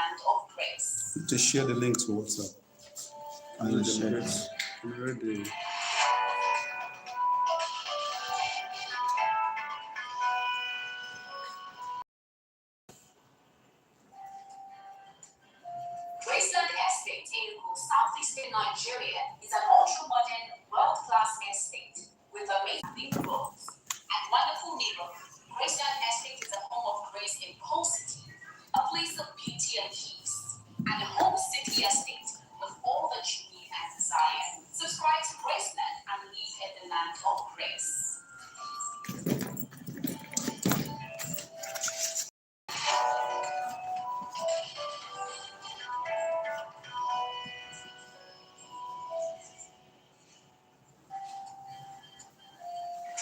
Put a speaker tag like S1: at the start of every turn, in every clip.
S1: land of grace.
S2: Just share the link to WhatsApp.
S3: I'm ready.
S1: Graceland Estate in southeastern Nigeria is an ultra-modern, world-class estate with amazing roads and wonderful neighborhood. Graceland Estate is a home of grace in Pole City, a place of beauty and peace, and a home city estate with all that you need and desire. Subscribe to Graceland and live in the land of grace.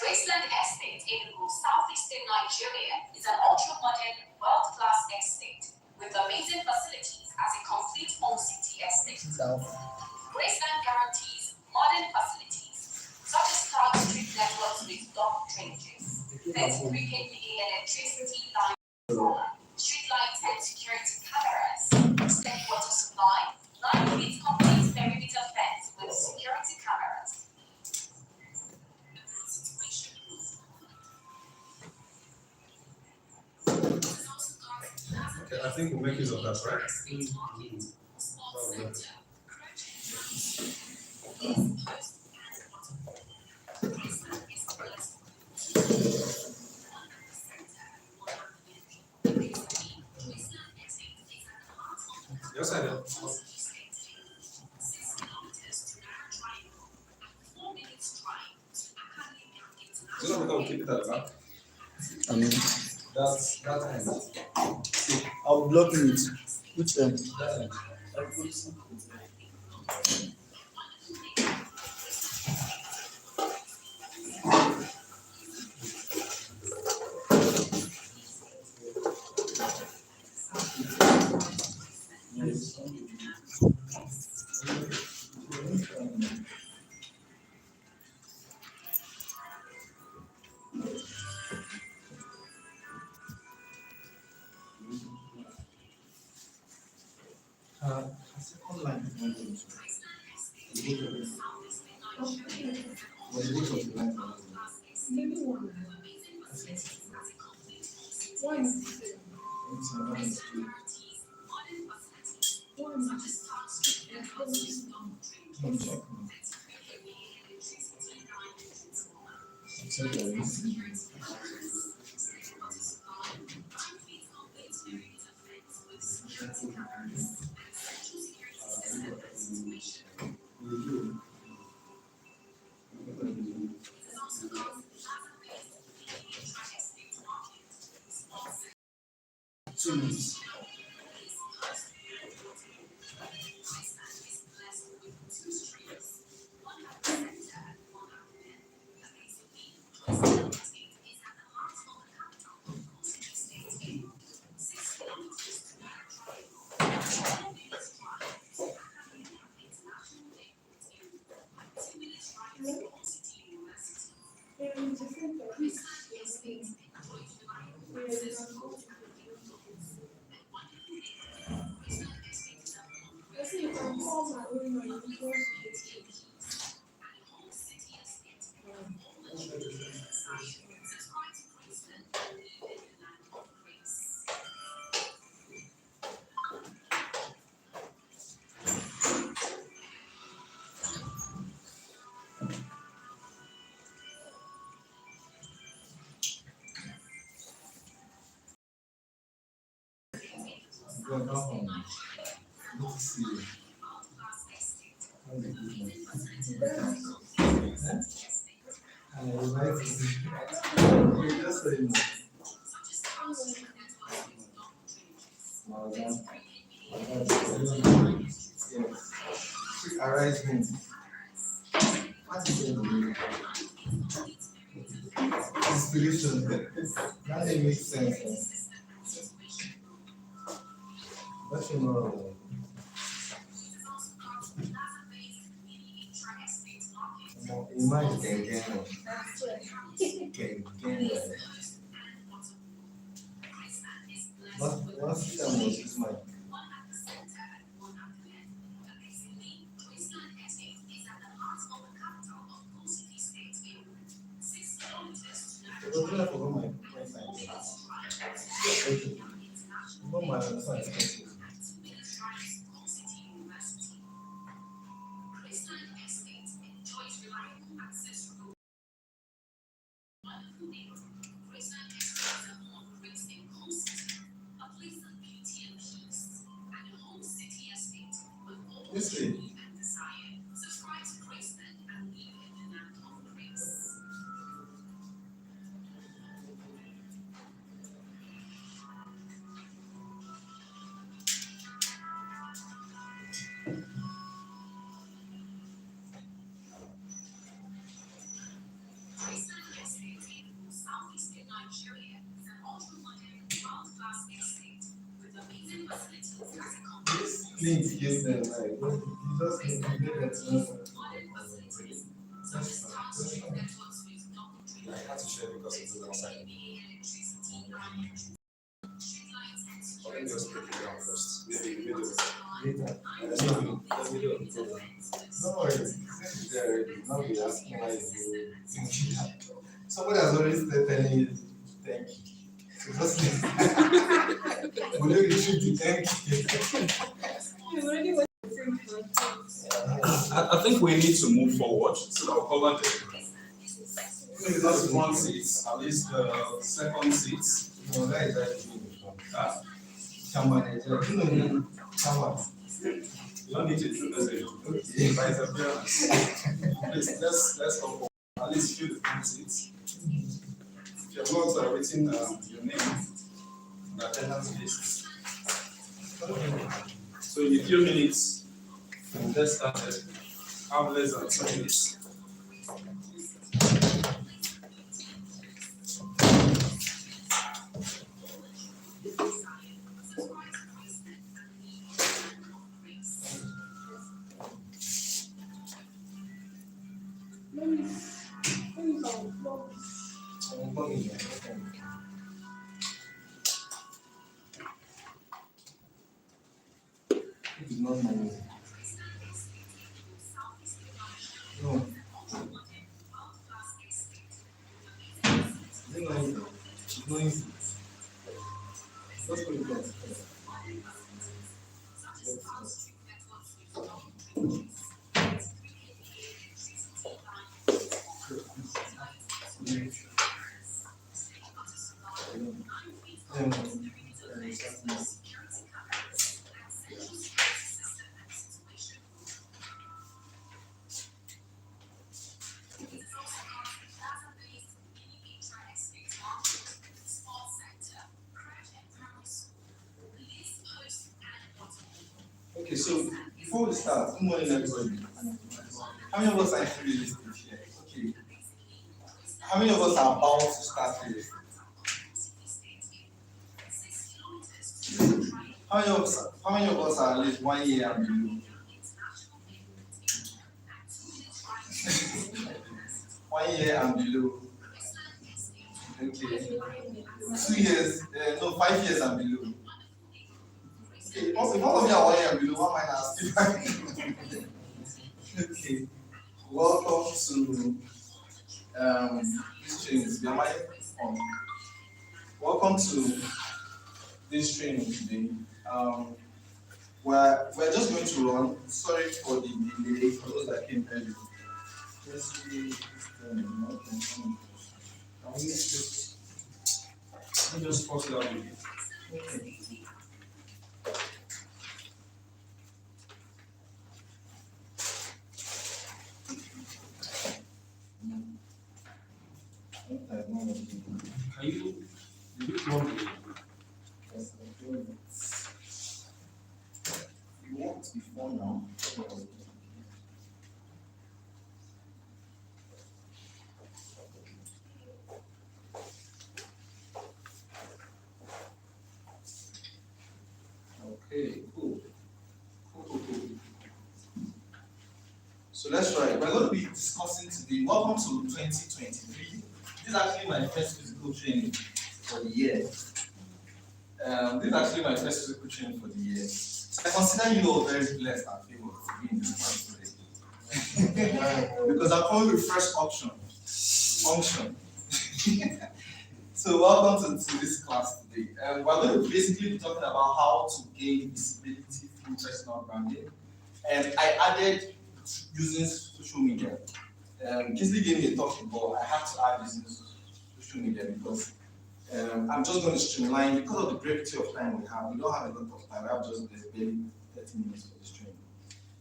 S1: Graceland Estate in southeastern Nigeria is an ultra-modern, world-class estate with amazing facilities as a complete home city estate. Graceland guarantees modern facilities such as cloud street networks with dock drainages, 33 kVA electricity lines, street lights and security cameras, steady water supply, 9 feet complete perimeter fence with security cameras.
S2: Okay, I think we'll make use of that, right? Yes, I do. Just want to keep it at the back.
S3: I mean,
S2: That's that end.
S3: I'll block it. Which end?
S2: That end.
S3: Online. Arrangement. What is it? Inspiration. That didn't make sense. But you know. Imagine What system was this mic? Okay. No man, that's not expensive.
S1: Graceland Estate enjoys reliable access from a wonderful neighborhood. Graceland Estate is a home operates in Home City, a place of beauty and peace, and a home city estate with all
S3: This
S1: that
S3: way.
S1: you need and desire. Subscribe to Graceland and live in the land of grace. Graceland Estate in southeastern Nigeria is an ultra-modern, world-class estate with amazing facilities as a company.
S3: This link gives them like, you just need to get that
S1: Modern facilities such as township networks with double
S2: I had to share because it was outside.
S1: electricity and streetlights and
S2: Let me
S1: security
S2: just break it down first. Maybe the middle.
S3: later.
S2: The middle.
S3: No worries. Since it's there already, now you're asking why you think that. Somebody has already started telling you thank you. So just will you retrieve the thank you?
S2: I think we need to move forward so that we'll cover the first one seat, at least the second seat.
S3: No, that is actually
S2: Huh?
S3: come manage. Come on.
S2: You don't need to introduce it.
S3: Okay.
S2: By the appearance. Please, let's go for at least fill the front seats. If your logs are written your name on the attendance list. So in a few minutes, we'll get started. Have less than 2 minutes.
S3: I'm coming. It is not my name. No. Is it not easy? It's not easy. Just put it down. Okay, so before we start, good morning everybody. How many of us are into real estate here? Okay. How many of us are about to start real estate? How many of us are at least 1 year and below? 1 year and below. Okay. 2 years, no, 5 years and below. Okay, if all of you are 1 year and below, what might I ask you? Okay. Welcome to this training. We are on. Welcome to this training today. We're just going to run. Sorry for the delay for those that came early. Let's see.
S2: Let me just pause it out with you.
S3: Okay.
S2: Can you run the
S3: Yes, you walked before now. Okay, cool. Cool. So let's try. We're going to be discussing today. Welcome to 2023. This is actually my first physical training for the year. This is actually my first physical training for the year. So I consider you all very blessed and favored to be in this class today. Because I'm probably the first function. So welcome to this class today. We're going to basically be talking about how to gain visibility through personal branding. And I added using social media. Kingsley gave me a talking, but I have to add using social media because I'm just going to streamline because of the brevity of time we have. We don't have a lot of time. I have just barely 30 minutes for this training.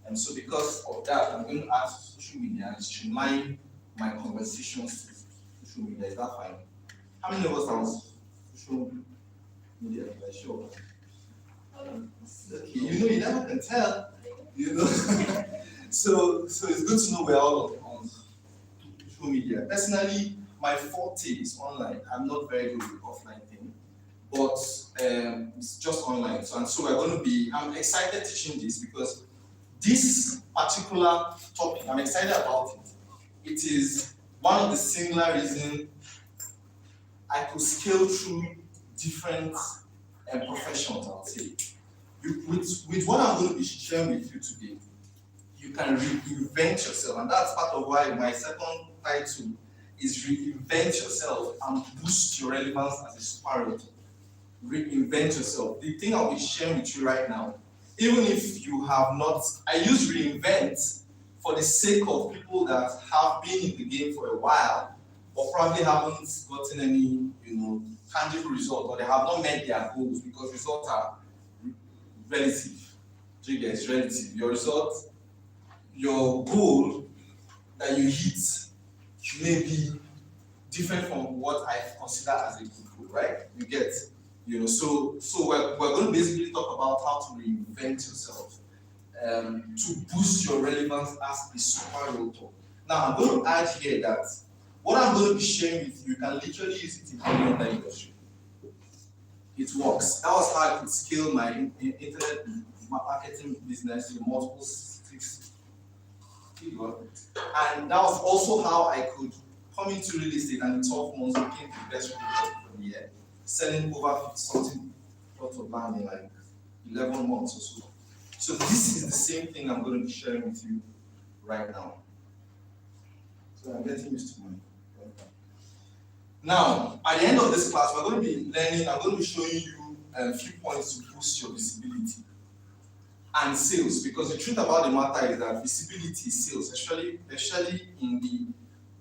S3: And so because of that, I'm going to add social media and streamline my conversations to social media. Is that fine? How many of us are on social media? Like, sure. Okay, you never can tell. So it's good to know we're all on social media. Personally, my forte is online. I'm not very good with offline thing, but it's just online. So we're going to be. I'm excited teaching this because this particular topic, I'm excited about it. It is one of the singular reasons I could scale through different professions, I would say. With what I'm going to be sharing with you today, you can reinvent yourself, and that's part of why my second title is Reinvent Yourself and Boost Your Relevance as a Superhero. Reinvent yourself. The thing I'll be sharing with you right now, even if you have not, I use reinvent for the sake of people that have been in the game for a while, but probably haven't gotten any, tangible result, or they have not met their goals because results are relative. It's relative. Your result, your goal that you hit may be different from what I consider as a good goal, right? You get, so we're going to basically talk about how to reinvent yourself to boost your relevance as a superhero. Now, I'm going to add here that what I'm going to be sharing with you, you can literally use it in any other industry. It works. That was how I could scale my internet marketing business to multiple six figures. And that was also how I could come into real estate, and in 12 months became the best real estate for the year, selling over something plots of land in like 11 months or so. So this is the same thing I'm going to be sharing with you right now. So I'm getting used to my. Now, at the end of this class, we're going to be learning, I'm going to be showing you a few points to boost your visibility and sales, because the truth about the matter is that visibility is sales, especially in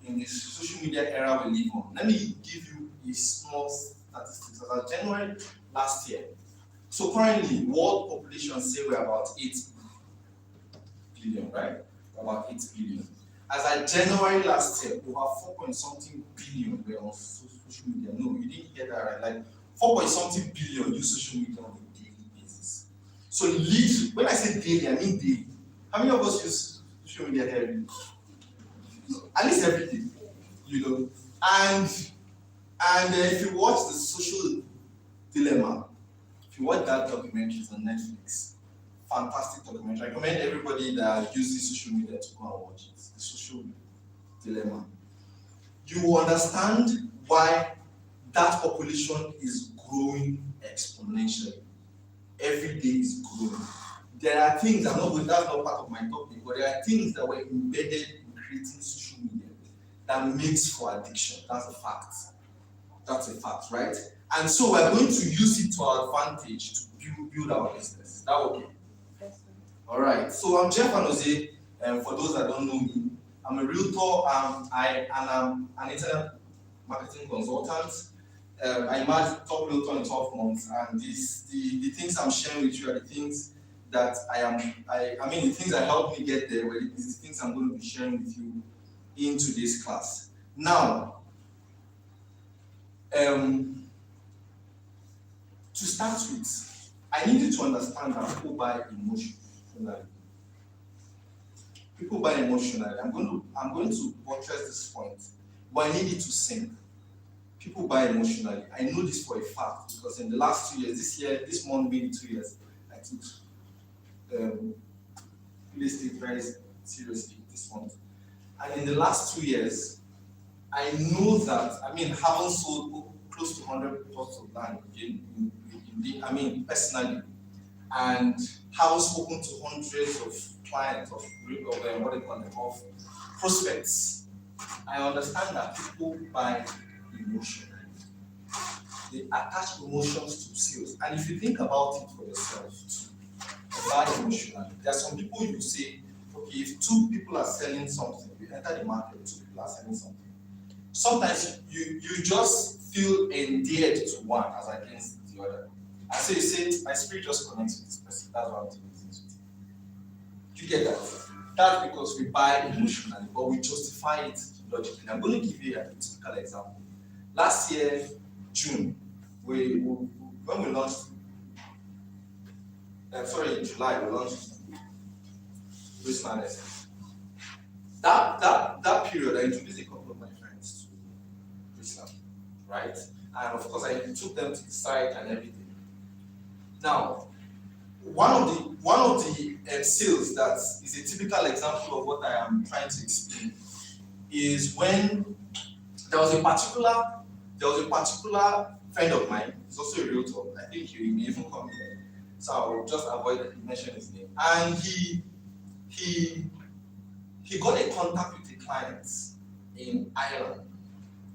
S3: the social media era we live on. Let me give you a small statistics. As of January last year, so currently, world population say we're about 8 billion, right? About 8 billion. As of January last year, over 4 point something billion were on social media. No, you didn't get that right. Like 4 point something billion use social media on a daily basis. So literally, when I say daily, I mean daily. How many of us use social media every day? At least every day, And if you watch the Social Dilemma, if you watch that documentary, it's on Netflix. Fantastic documentary. I recommend everybody that uses social media to go and watch it. The Social Dilemma. You will understand why that population is growing exponentially. Every day is growing. There are things, that's not part of my topic, but there are things that were embedded in creating social media that makes for addiction. That's a fact. That's a fact, right? And so we're going to use it to our advantage to build our business. Is that okay? All right. So I'm Jeff Anoze, and for those that don't know me, I'm a realtor. I'm an internet marketing consultant. I managed top realtor in 12 months, and the things I'm sharing with you are the things that the things that helped me get there. Were the things I'm going to be sharing with you in today's class. Now, to start with, I need you to understand that people buy emotionally. People buy emotionally. I'm going to buttress this point, but I need it to sink. People buy emotionally. I know this for a fact because in the last 2 years, this month being 2 years, I took real estate very seriously this month. And in the last 2 years, I know that, having sold close to 100 plots of land personally, and having spoken to hundreds of clients, of prospects, I understand that people buy emotionally. They attach emotions to sales. And if you think about it for yourself, buy emotionally. There are some people you say, okay, if two people are selling something, you enter the market, two people are selling something. Sometimes you just feel endeared to one as against the other. And so you say, my spirit just connects with this person. That's why I'm doing business with you. You get that? That's because we buy emotionally, but we justify it logically. I'm going to give you a typical example. Last year, June, when we launched, in July, we launched risk management. That period, I introduced a couple of my friends to Islam, right? And of course, I took them to the site and everything. Now, one of the sales that is a typical example of what I am trying to explain is when there was a particular friend of mine. He's also a realtor. I think he may even come here, so I'll just avoid mentioning his name. And he got a contact with a client in Ireland,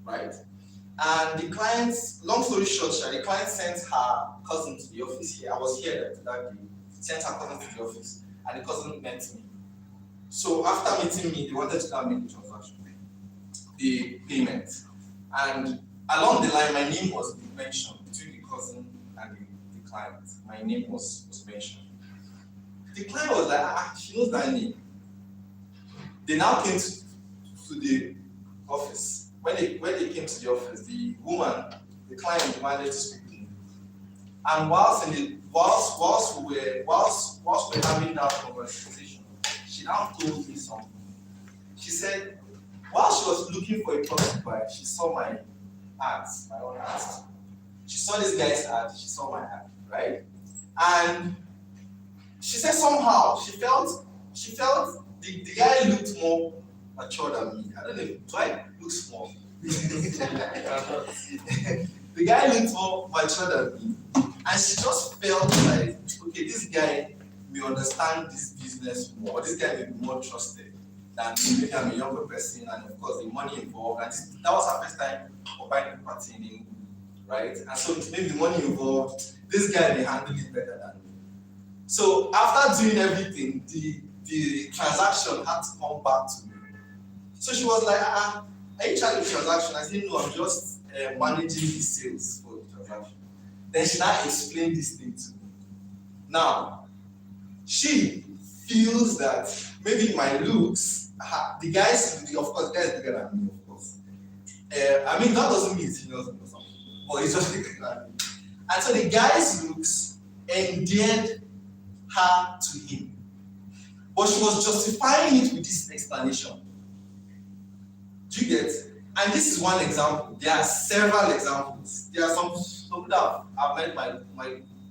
S3: right? And the client, long story short, the client sent her cousin to the office here. I was here that day. Sent her cousin to the office, and the cousin met me. So after meeting me, they wanted to come make the transaction, the payment. And along the line, my name was mentioned between the cousin and the client. My name was mentioned. The client was like, she knows that name. They now came to the office. When they came to the office, the woman, the client, demanded to speak to me. And whilst we're having that conversation, she now told me something. She said, while she was looking for a property buy, she saw my ads, my own ads. She saw this guy's ad, she saw my ad, right? And she said somehow she felt the guy looked more mature than me. I don't know, do I look small? The guy looked more mature than me. And she just felt like, okay, this guy may understand this business more. This guy may be more trusted than me. Maybe I'm a younger person, and of course, the money involved. And that was her first time of buying property in England, right? And so maybe the money involved, this guy may handle it better than me. So after doing everything, the transaction had to come back to me. So she was like, are you trying the transaction? I said, no, I'm just managing the sales for the transaction. Then she now explained this thing to me. Now, she feels that maybe my looks, the guy's, of course, the guy is bigger than me, of course. I mean, that doesn't mean he knows me or something, but he's just bigger than me. And so the guy's looks endeared her to him. But she was justifying it with this explanation. Do you get? And this is one example. There are several examples. There are some that I've met my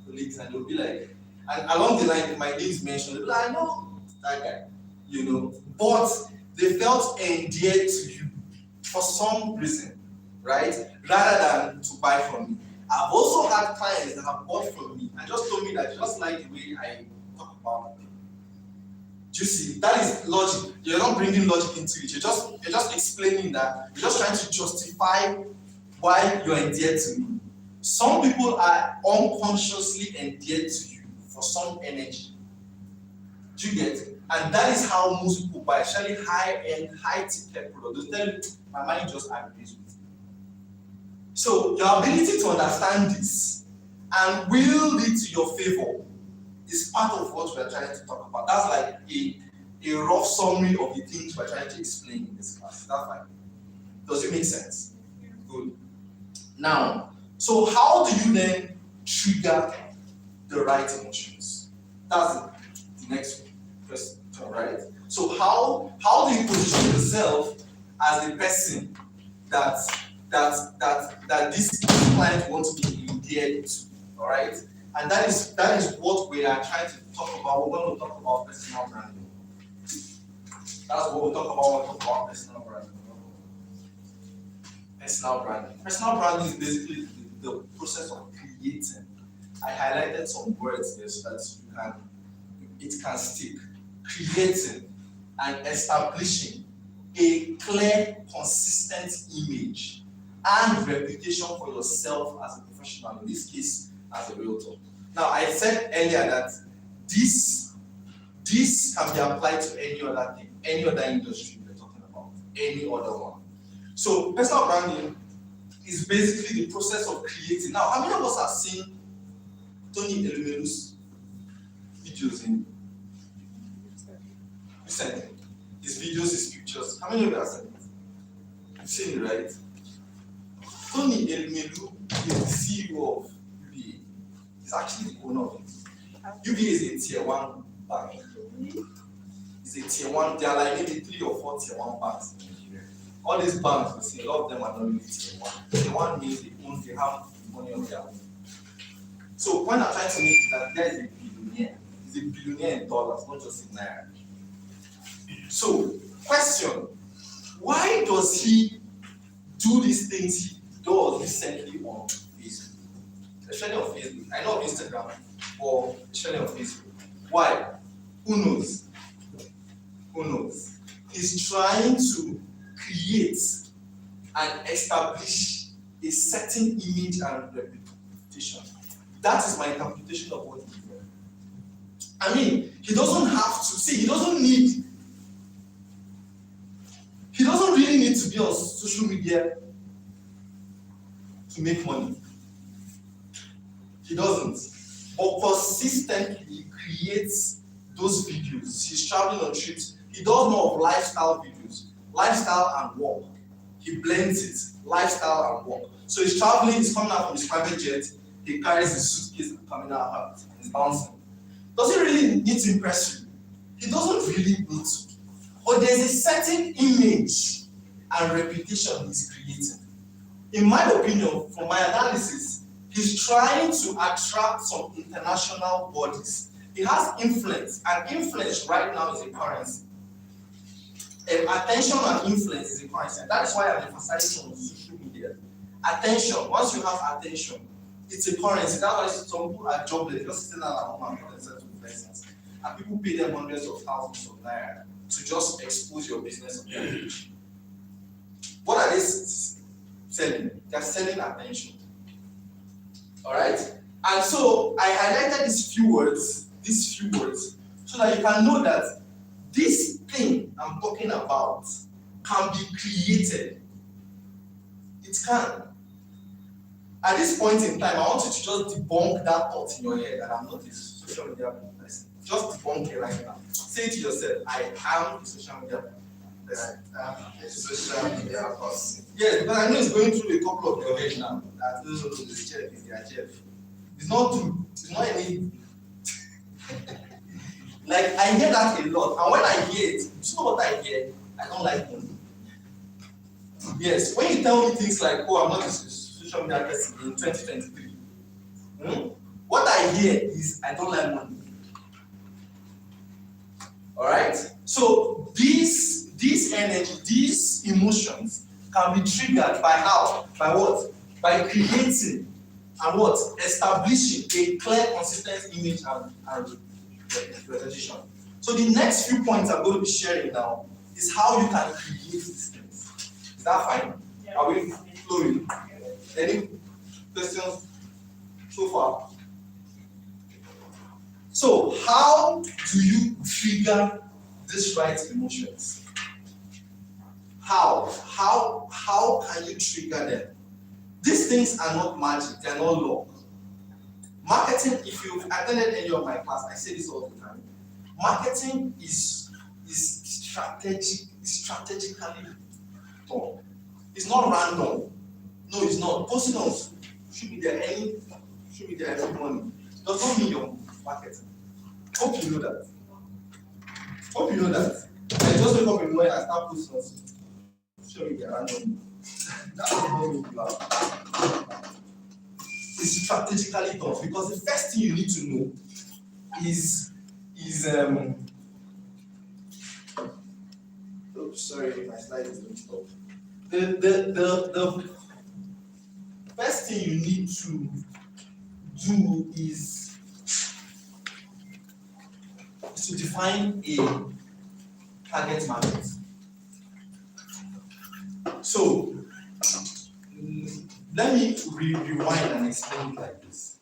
S3: colleagues, and they'll be like, and along the line, my name is mentioned, they'll be like, I know that guy, you know. But they felt endeared to you for some reason, right? Rather than to buy from me. I've also had clients that have bought from me and just told me that just like the way I talk about them. Do you see? That is logic. You're not bringing logic into it. You're just explaining that. You're just trying to justify why you're endeared to me. Some people are unconsciously endeared to you for some energy. Do you get it? And that is how most people buy, especially high-end, high-ticket products. They'll tell you, my money just agrees with me. So your ability to understand this and wield it to your favor is part of what we're trying to talk about. That's like a rough summary of the things we're trying to explain in this class. That's fine. Does it make sense? Good. Now, so how do you then trigger the right emotions? That's the next question, right? So how do you position yourself as a person that this client wants to be endeared to? All right? And that is what we are trying to talk about when we talk about personal branding. That's what we talk about when we talk about personal branding. Personal branding. Personal branding is basically the process of creating. I highlighted some words there so that it can stick. Creating and establishing a clear, consistent image and reputation for yourself as a professional, in this case, as a realtor. Now, I said earlier that this can be applied to any other thing, any other industry we're talking about, any other one. So, personal branding is basically the process of creating. Now, how many of us have seen Tony Elumelu's videos in recently? His videos, his pictures. How many of you have seen it? You've seen it, right? Tony Elumelu is the CEO of UBA. He's actually the owner of it. UBA is a tier 1 bank. It's a tier 1, there are like maybe 3 or 4 tier 1 banks in Nigeria. All these banks, we see a lot of them are not really tier 1. Tier 1 means they have money on their own. So when I'm trying to make that there is a billionaire. He's a billionaire in dollars, not just in naira. So, question, why does he do these things he does recently on Facebook? Especially on Facebook. I know on Instagram, but especially on Facebook. Why? Who knows? Who knows? He's trying to create and establish a certain image and reputation. That is my interpretation of what he's doing. I mean, he doesn't have to see, he doesn't really need to be on social media to make money. He doesn't. But consistently he creates those videos. He's traveling on trips. He does more of lifestyle videos, lifestyle and work. He blends it, lifestyle and work. So he's traveling, he's coming out from his private jet, he carries his suitcase and coming out, he's bouncing. Does he really need to impress you? He doesn't really need to. But there's a certain image and reputation he's creating. In my opinion, from my analysis, he's trying to attract some international bodies. He has influence, and influence right now is a currency. Attention and influence is a currency, and that is why I'm emphasizing on social media. Attention, once you have attention, it's a currency. That's why some people are jobless, just sitting at home and put themselves to blessings. And people pay them hundreds of thousands of naira to just expose your business on their page. What are they selling? They're selling attention. Alright? And so I highlighted these few words, so that you can know that this thing I'm talking about can be created. It can. At this point in time, I want you to just debunk that thought in your head that I'm not a social media person. Just debunk it right now. Say to yourself, I am a social media person.
S2: A social media person.
S3: Yes, because I know it's going through a couple of your head now. That this Jeff is their Jeff. It's not true. It's not any. Like, I hear that a lot. And when I hear it, you know what I hear? I don't like money. Yes, when you tell me things like, oh, I'm not a social media person in 2023, what I hear is, I don't like money. Alright? So, this energy, these emotions can be triggered by how? By what? By creating and what? Establishing a clear, consistent image and representation. So the next few points I'm going to be sharing now is how you can create these things. Is that fine? Yeah. Are we flowing? Any questions so far? So how do you trigger these right emotions? How can you trigger them? These things are not magic, they are not law. Marketing, if you've attended any of my class, I say this all the time. Marketing is strategically done. It's not random. No, it's not. Posting on social media every morning does not mean you're marketing. Hope you know that. I just wake up in the morning and start posting on social media randomly. That does not mean you are. It's strategically done because the first thing you need to know is sorry, my slide is going to stop. The first thing you need to do is to define a target market. So let me rewind and explain it like this.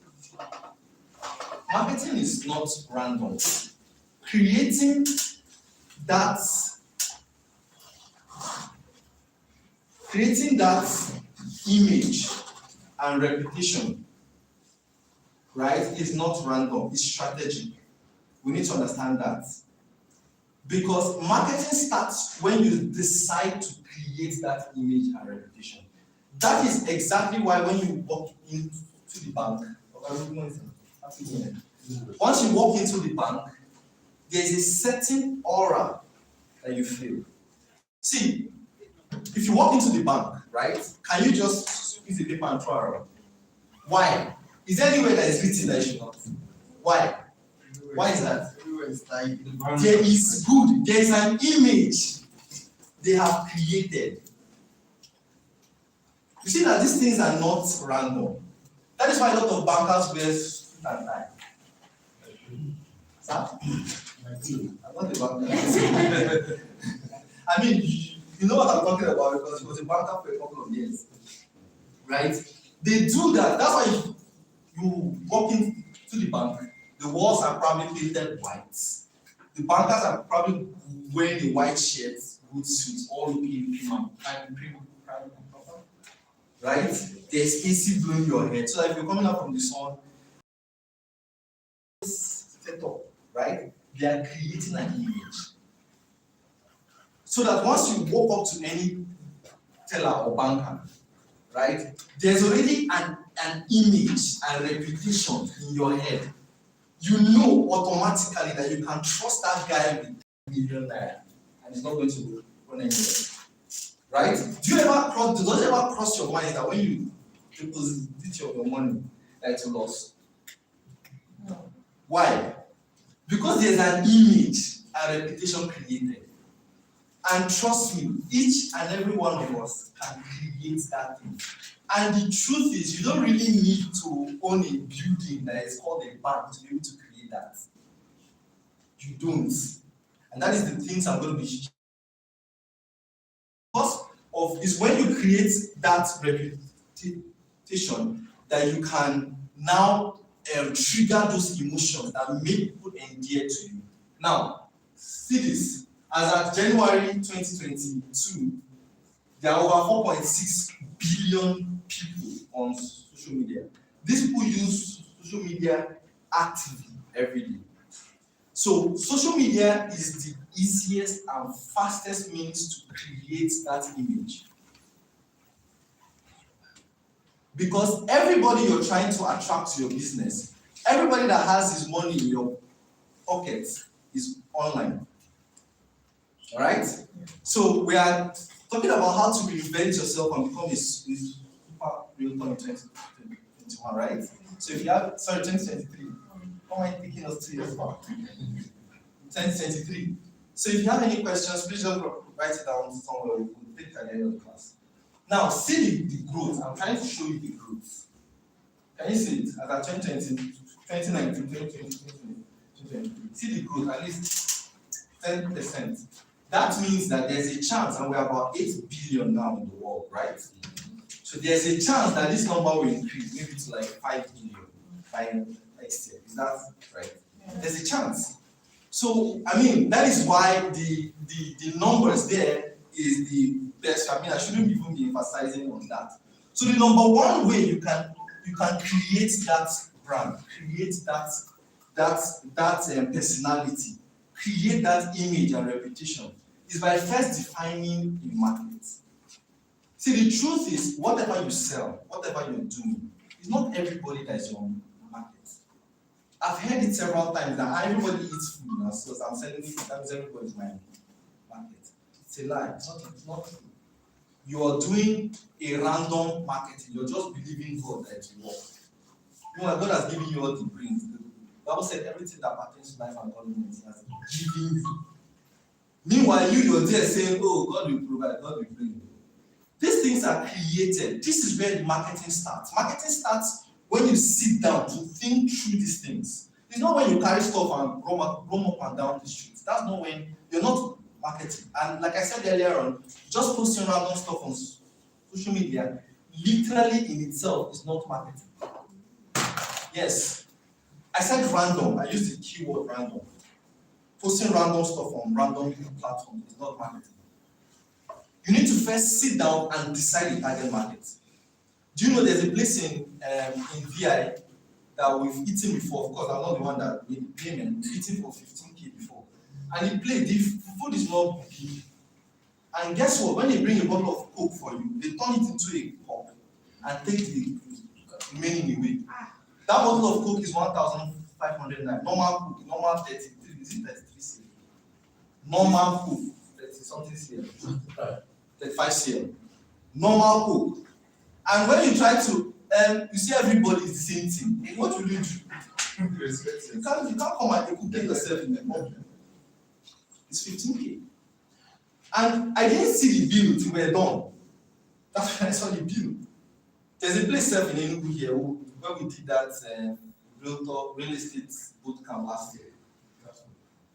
S3: Marketing is not random. Creating that image and reputation, right, is not random, it's strategic. We need to understand that. Because marketing starts when you decide to create that image and reputation. That is exactly why when you walk into the bank, once you walk into the bank, there's a certain aura that you feel. See, if you walk into the bank, right, can you just use the paper and throw around? Why? Is there anywhere that is written that you should not? Why? Why is that? There is good, there is an image they have created. You see that these things are not random. That is why a lot of bankers wear suit and tie. Sir? I'm not a banker. I mean, you know what I'm talking about because he was a banker for a couple of years. Right? They do that. That's why you walk into the bank, the walls are probably painted white. The bankers are probably wearing a white shirt, good suits, all looking prime. Right? There's AC blowing your head. So that if you're coming out from the sun, set up, right? They are creating an image. So that once you walk up to any teller or banker, right, there's already an image and reputation in your head. You know automatically that you can trust that guy with 10 million naira and it's not going to run anywhere. Right? Does it ever cross your mind that when you deposit your money that it's lost? No. Why? Because there's an image and reputation created. And trust me, each and every one of us can create that thing. And the truth is, you don't really need to own a building that is called a bank to be able to create that. You don't. And that is the things I'm going to be. Because of is when you create that reputation that you can now trigger those emotions that make people endear to you. Now, see this. As at January 2022, there are over 4.6 billion people on social media. These people use social media actively every day. So social media is the easiest and fastest means to create that image. Because everybody you're trying to attract to your business, everybody that has his money in your pocket is online. All right? So we are talking about how to reinvent yourself and become a super real in 2021, right? So if you have, 2023. How am I taking us 2 years back? 2023. So if you have any questions, please just write it down somewhere. We will take it at the end of the class. Now, see the growth. I'm trying to show you the growth. Can you see it? As at 2020, 2019, 2020, 2023. See the growth, at least 10%. That means that there's a chance, and we're about 8 billion now in the world, right? So there's a chance that this number will increase, maybe to like 5 billion by next year. Is that right? Yeah. There's a chance. So, I mean, that is why the numbers there is the best. I mean, I shouldn't even be emphasizing on that. So the number one way you can create that brand, create that personality, create that image and reputation is by first defining a market. See, the truth is, whatever you sell, whatever you're doing, it's not everybody that's your market. I've heard it several times that everybody eats food now, so I'm selling it, that means everybody's my market. It's a lie, it's not true. You are doing a random marketing, you're just believing God that it will work. You know, God has given you all the brains. The Bible said everything that pertains to life and godliness has given you. Meanwhile, you're there saying, oh, God will provide, God will bring. These things are created. This is where the marketing starts. Marketing starts when you sit down to think through these things. It's not when you carry stuff and roam up and down the street. That's not when you're not marketing. And like I said earlier on, just posting random stuff on social media literally in itself is not marketing. Yes, I said random. I used the keyword random. Posting random stuff on random platforms is not marketing. You need to first sit down and decide the target market. Do you know there's a place in VI that we've eaten before? Of course, I'm not the one that made the payment. We've eaten for 15K before. And the plate, the food is not big. And guess what? When they bring a bottle of Coke for you, they turn it into a cup and take the remaining away. That bottle of Coke is 1,500 naira. Normal Coke, normal 33, is it 33 CL? Normal Coke, 30 something CL. 35 CL. Normal Coke. And when you try to, you see everybody is the same thing. What will you do? You can't come and cook yourself in the morning. It's 15K. And I didn't see the bill till we're done. That's when I saw the bill. There's a place in Enugu here where we did that real estate bootcamp last year.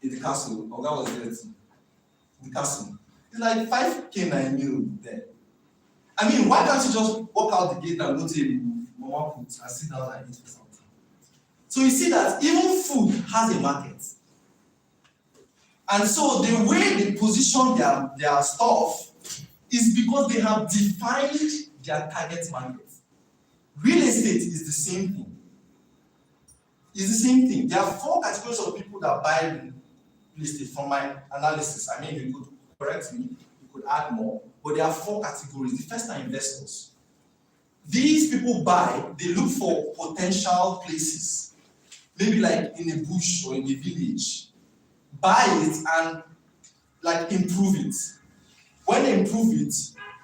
S3: In the castle. Or that was there too. The castle. It's like 5K 9 mil there. I mean, why can't you just walk out the gate and go to a mama put and sit down and eat for something? So you see that even food has a market. And so the way they position their stuff is because they have defined their target market. Real estate is the same thing. It's the same thing. There are 4 categories of people that buy real estate from my analysis. I mean, you could correct me, you could add more, but there are 4 categories. The first are investors. These people buy, they look for potential places, maybe like in a bush or in a village. Buy it and like improve it. When they improve it,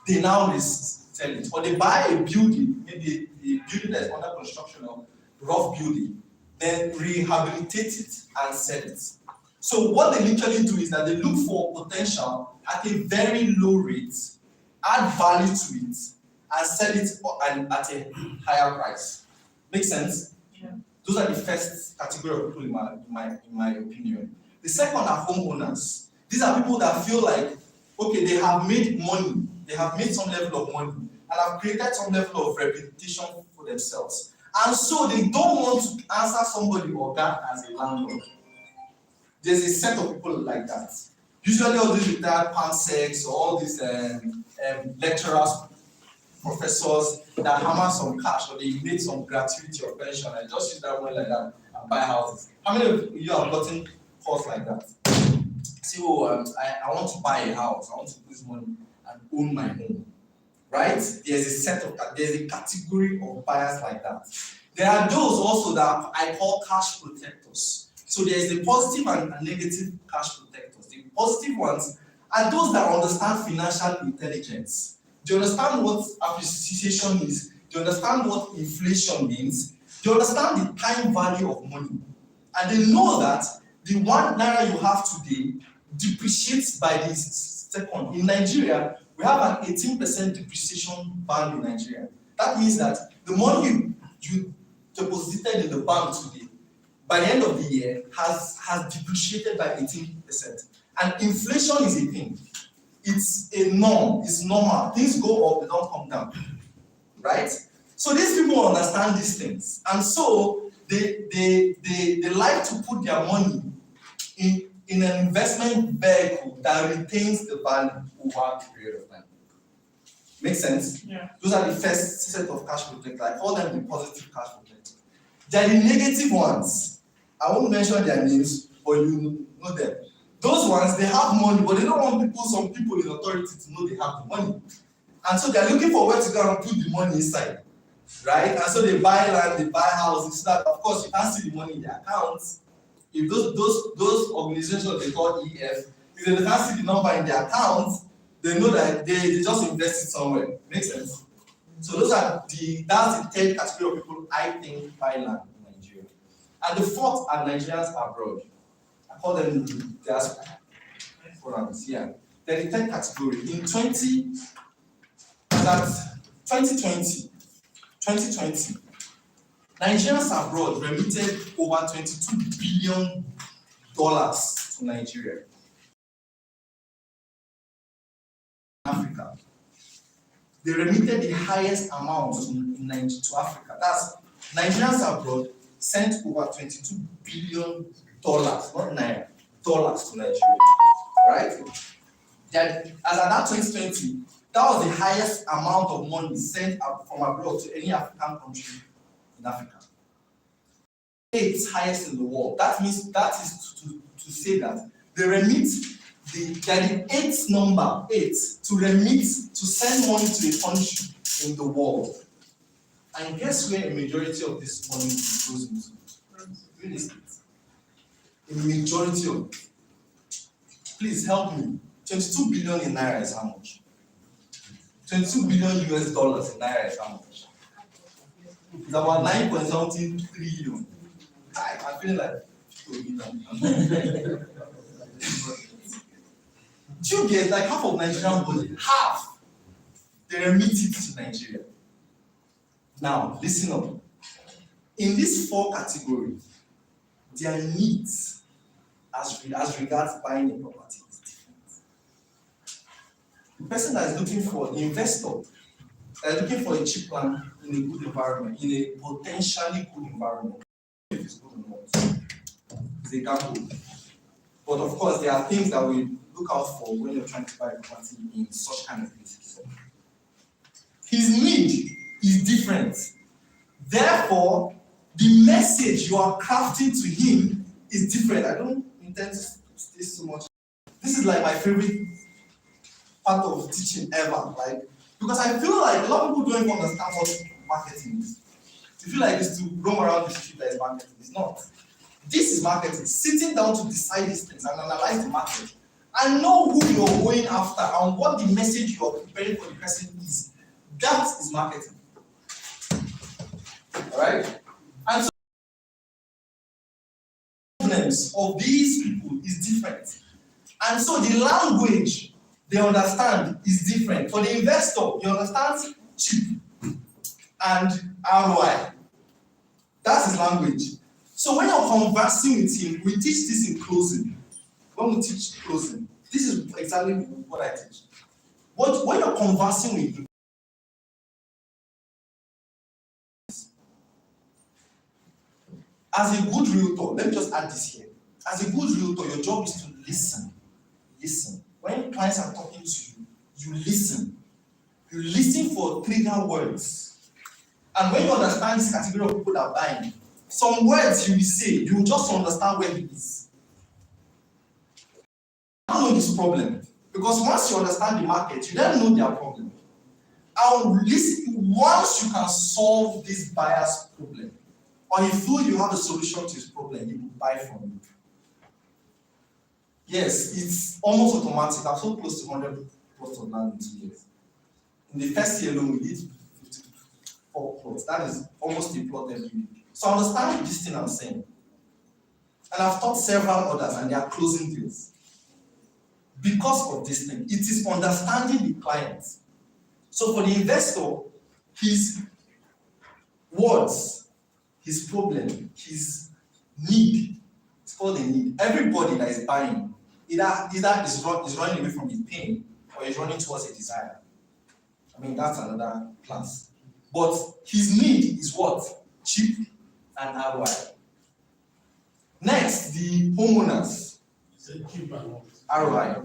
S3: they now sell it. Or they buy a building, maybe a building that is under construction or rough building, then rehabilitate it and sell it. So what they literally do is that they look for potential at a very low rate, add value to it, and sell it at a higher price. Make sense? Yeah. Those are the first category of people in my opinion. The second are homeowners. These are people that feel like, okay, they have made money, they have made some level of money, and have created some level of reputation for themselves. And so they don't want to answer somebody or that as a landlord. There's a set of people like that. Usually all these retired PAMSECs or all these lecturers, professors that hammer some cash or they made some gratuity or pension and just use that money like that and buy houses. How many of you have gotten calls like that? Say, oh, I want to buy a house, I want to put this money and own my home. Right? There's a category of buyers like that. There are those also that I call cash protectors. So there's the positive and negative cash protectors. The positive ones are those that understand financial intelligence. They understand what appreciation is. They understand what inflation means. They understand the time value of money. And they know that the 1 naira you have today depreciates by the second. In Nigeria, we have an 18% depreciation band in Nigeria. That means that the money you deposited in the bank today, by the end of the year, has depreciated by 18%. And inflation is a thing. It's a norm. It's normal. Things go up, they don't come down. Right? So these people understand these things. And so they like to put their money in an investment vehicle that retains the value over a period of time. Make sense? Yeah. Those are the first set of cash protectors. I call them the positive cash protectors. They are the negative ones. I won't mention their names, but you know them. Those ones, they have money, but they don't want some people in authority to know they have the money. And so they're looking for where to go and put the money inside. Right? And so they buy land, they buy houses. So that, of course, you can't see the money in their accounts. If those organizations they call EF, if they can't see the number in their accounts, they know that they just invested somewhere. Makes sense? So that's the third category of people I think buy land in Nigeria. And the fourth are Nigerians abroad. I call them diaspora. Yeah. Then the third category in 2020, Nigerians abroad remitted over $22 billion to Nigeria. Africa. they remitted the highest amount to Africa. That's Nigerians abroad sent over $22 billion, not naira, dollars to Nigeria. Right? That, as at that 2020, that was the highest amount of money sent from abroad to any African country in Africa. Eighth highest in the world. That means that is to say that they remit the eighth number, eight, to remit, to send money to a country in the world. And guess where a majority of this money goes into? Real estate. A majority of it. Please help me. 22 billion in naira is how much? 22 billion US dollars in naira is how much? It's about 9 point something trillion. I'm feeling like do you get like half of Nigerian budget? Half! They remit it to Nigeria. Now, listen up. In these four categories, their needs as regards buying a property is different. The person that is looking for, the investor, that is looking for a cheap land in a good environment, in a potentially good environment, if it's good or not, it's a gamble. But of course, there are things that we look out for when you're trying to buy a property in such kind of places. His need is different. Therefore, the message you are crafting to him is different. I don't intend to stay so much. This is like my favorite part of teaching ever. Because I feel like a lot of people don't even understand what marketing is. They feel like it's to roam around the street that is marketing. It's not. This is marketing. Sitting down to decide these things and analyze the market and know who you're going after and what the message you're preparing for the person is. That is marketing. Alright? And so the problems of these people is different. And so the language they understand is different. For the investor, he understands cheap and ROI. That's his language. So when you're conversing with him, we teach this in closing. When we teach closing, this is exactly what I teach. When you're conversing with him, as a good realtor, let me just add this here. As a good realtor, your job is to listen. Listen. When clients are talking to you, you listen. You listen for trigger words. And when you understand this category of people that are buying, some words you will say, you will just understand where he is. I don't know this problem. Because once you understand the market, you then know their problem. I'll listen once you can solve this buyer's problem, or you feel you have a solution to his problem, he will buy from you. Yes, it's almost automatic. I'm so close to 100 plots of land in 2 years. In the first year alone, we did 54 plots. That is almost a plot every week. So understand this thing I'm saying. And I've taught several others, and they are closing deals. Because of this thing, it is understanding the client. So for the investor, his words, his problem, his need, it's called a need. Everybody that is buying, either is running away from his pain or is running towards a desire. I mean, that's another class. But his need is what? Cheap and ROI. Next, the homeowners. ROI.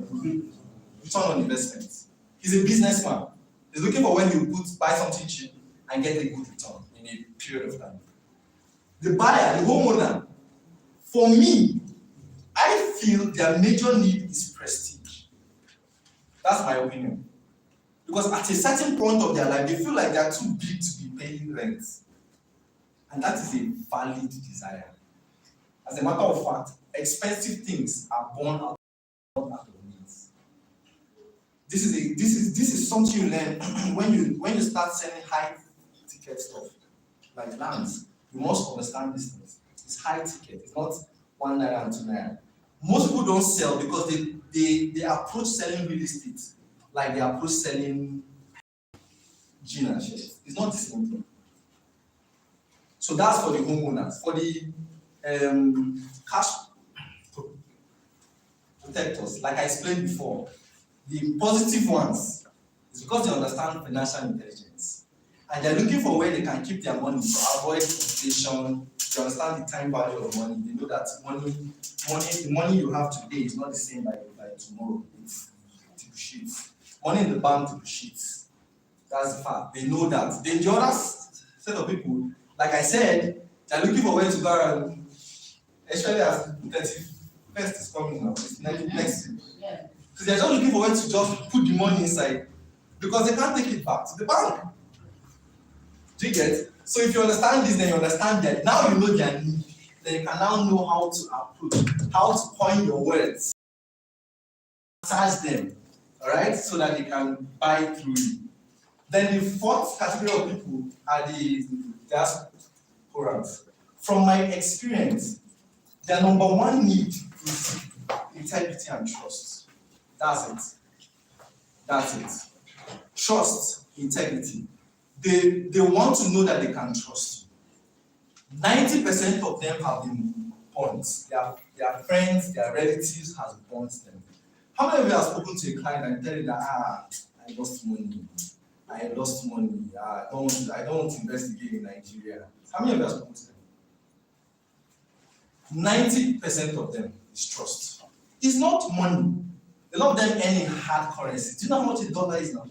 S3: Return on investment. He's a businessman. He's looking for when you buy something cheap and get a good return in a period of time. The buyer, the homeowner, for me, I feel their major need is prestige. That's my opinion. Because at a certain point of their life, they feel like they are too big to be paying rent. And that is a valid desire. As a matter of fact, expensive things are born out of needs. This is something you learn when you start selling high ticket stuff, like lands. You must understand this thing. It's high ticket. It's not 1 naira and 2 naira. Most people don't sell because they approach selling real estate like they approach selling gin and shares. It's not the same thing. So that's for the homeowners. For the cash protectors, like I explained before, the positive ones, It's because they understand financial intelligence. And they're looking for where they can keep their money to avoid inflation. They understand the time value of money. They know that the money you have today is not the same by tomorrow. It depreciates. Money in the bank depreciates. That's the fact. They know that. Then the other set of people, like I said, they're looking for where to go and especially as 31st is coming now, it's next week. So they're just looking for where to just put the money inside because they can't take it back to the bank. Do you get? So if you understand this, then you understand that now you know their need. Then you can now know how to approach, how to coin your words, charge them, all right, so that they can buy through you. Then the fourth category of people are the diasporans. From my experience, their number one need is integrity and trust. That's it. Trust, integrity. They want to know that they can trust you. 90% of them have been bonds. Their friends, their relatives has bonds them. How many of you have spoken to a client and tell you that I lost money. I don't want to invest again in Nigeria. How many of you have spoken to them? 90% of them is trust. It's not money. A lot of them earn in hard currency. Do you know how much a dollar is now?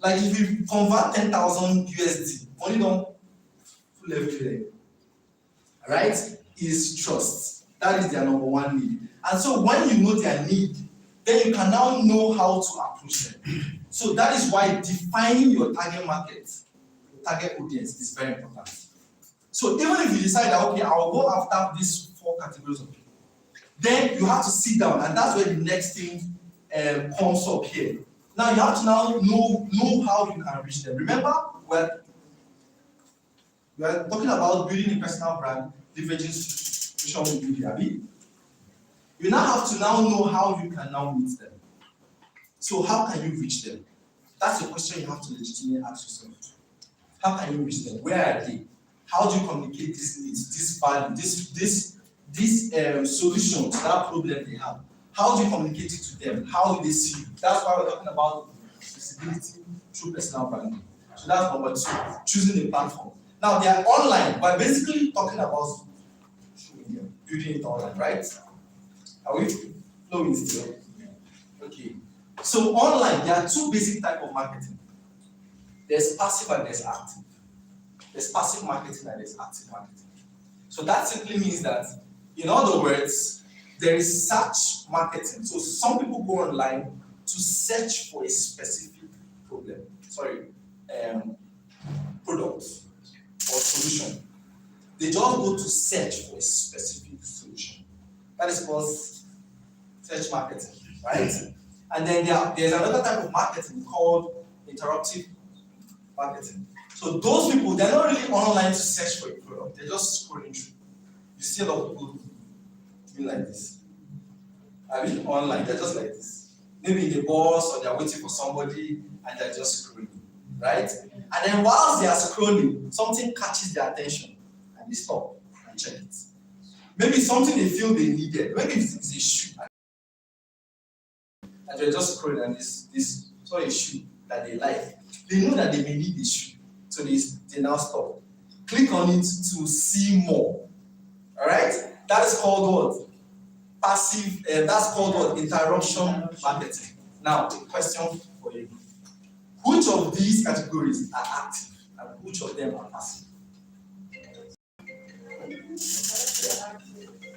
S3: Like if you convert 10,000 USD, money don't full everywhere. Right? Is trust. That is their number one need. And so when you know their need, then you can now know how to approach them. So that is why defining your target market, your target audience is very important. So even if you decide that, okay, I'll go after these 4 categories of people, then you have to sit down, and that's where the next thing comes up here. Now you have to now know how you can reach them. Remember, we're talking about building a personal brand, leveraging social media. You now have to now know how you can now meet them. So how can you reach them? That's a question you have to legitimately ask yourself. How can you reach them? Where are they? How do you communicate these needs, this value, this solution to that problem they have? How do you communicate it to them? How do they see you? That's why we're talking about visibility through personal branding. So that's number 2, choosing a platform. Now they are online, but basically talking about building it online, right? Are we flowing still? Okay. So online, there are 2 basic types of marketing. There's passive and there's active. There's passive marketing and there's active marketing. So that simply means that, in other words, there is search marketing. So some people go online to search for a specific product or solution. They just go to search for a specific solution. That is called search marketing, right? And then there's another type of marketing called interruptive marketing. So those people, they're not really online to search for a product. They're just scrolling through. You see a lot of people doing like this. I mean, online, they're just like this. Maybe in the bus or they're waiting for somebody and they're just scrolling, right? And then whilst they are scrolling, something catches their attention and they stop and check it. Maybe something they feel they needed. Maybe it's a shoe. And they're just scrolling and this saw a shoe that they like. They know that they may need this shoe. So they now stop. Click on it to see more. Alright? That is called what? Passive, that's called what? Interruption marketing. Now, a question for you. Which of these categories are active and which of them are passive?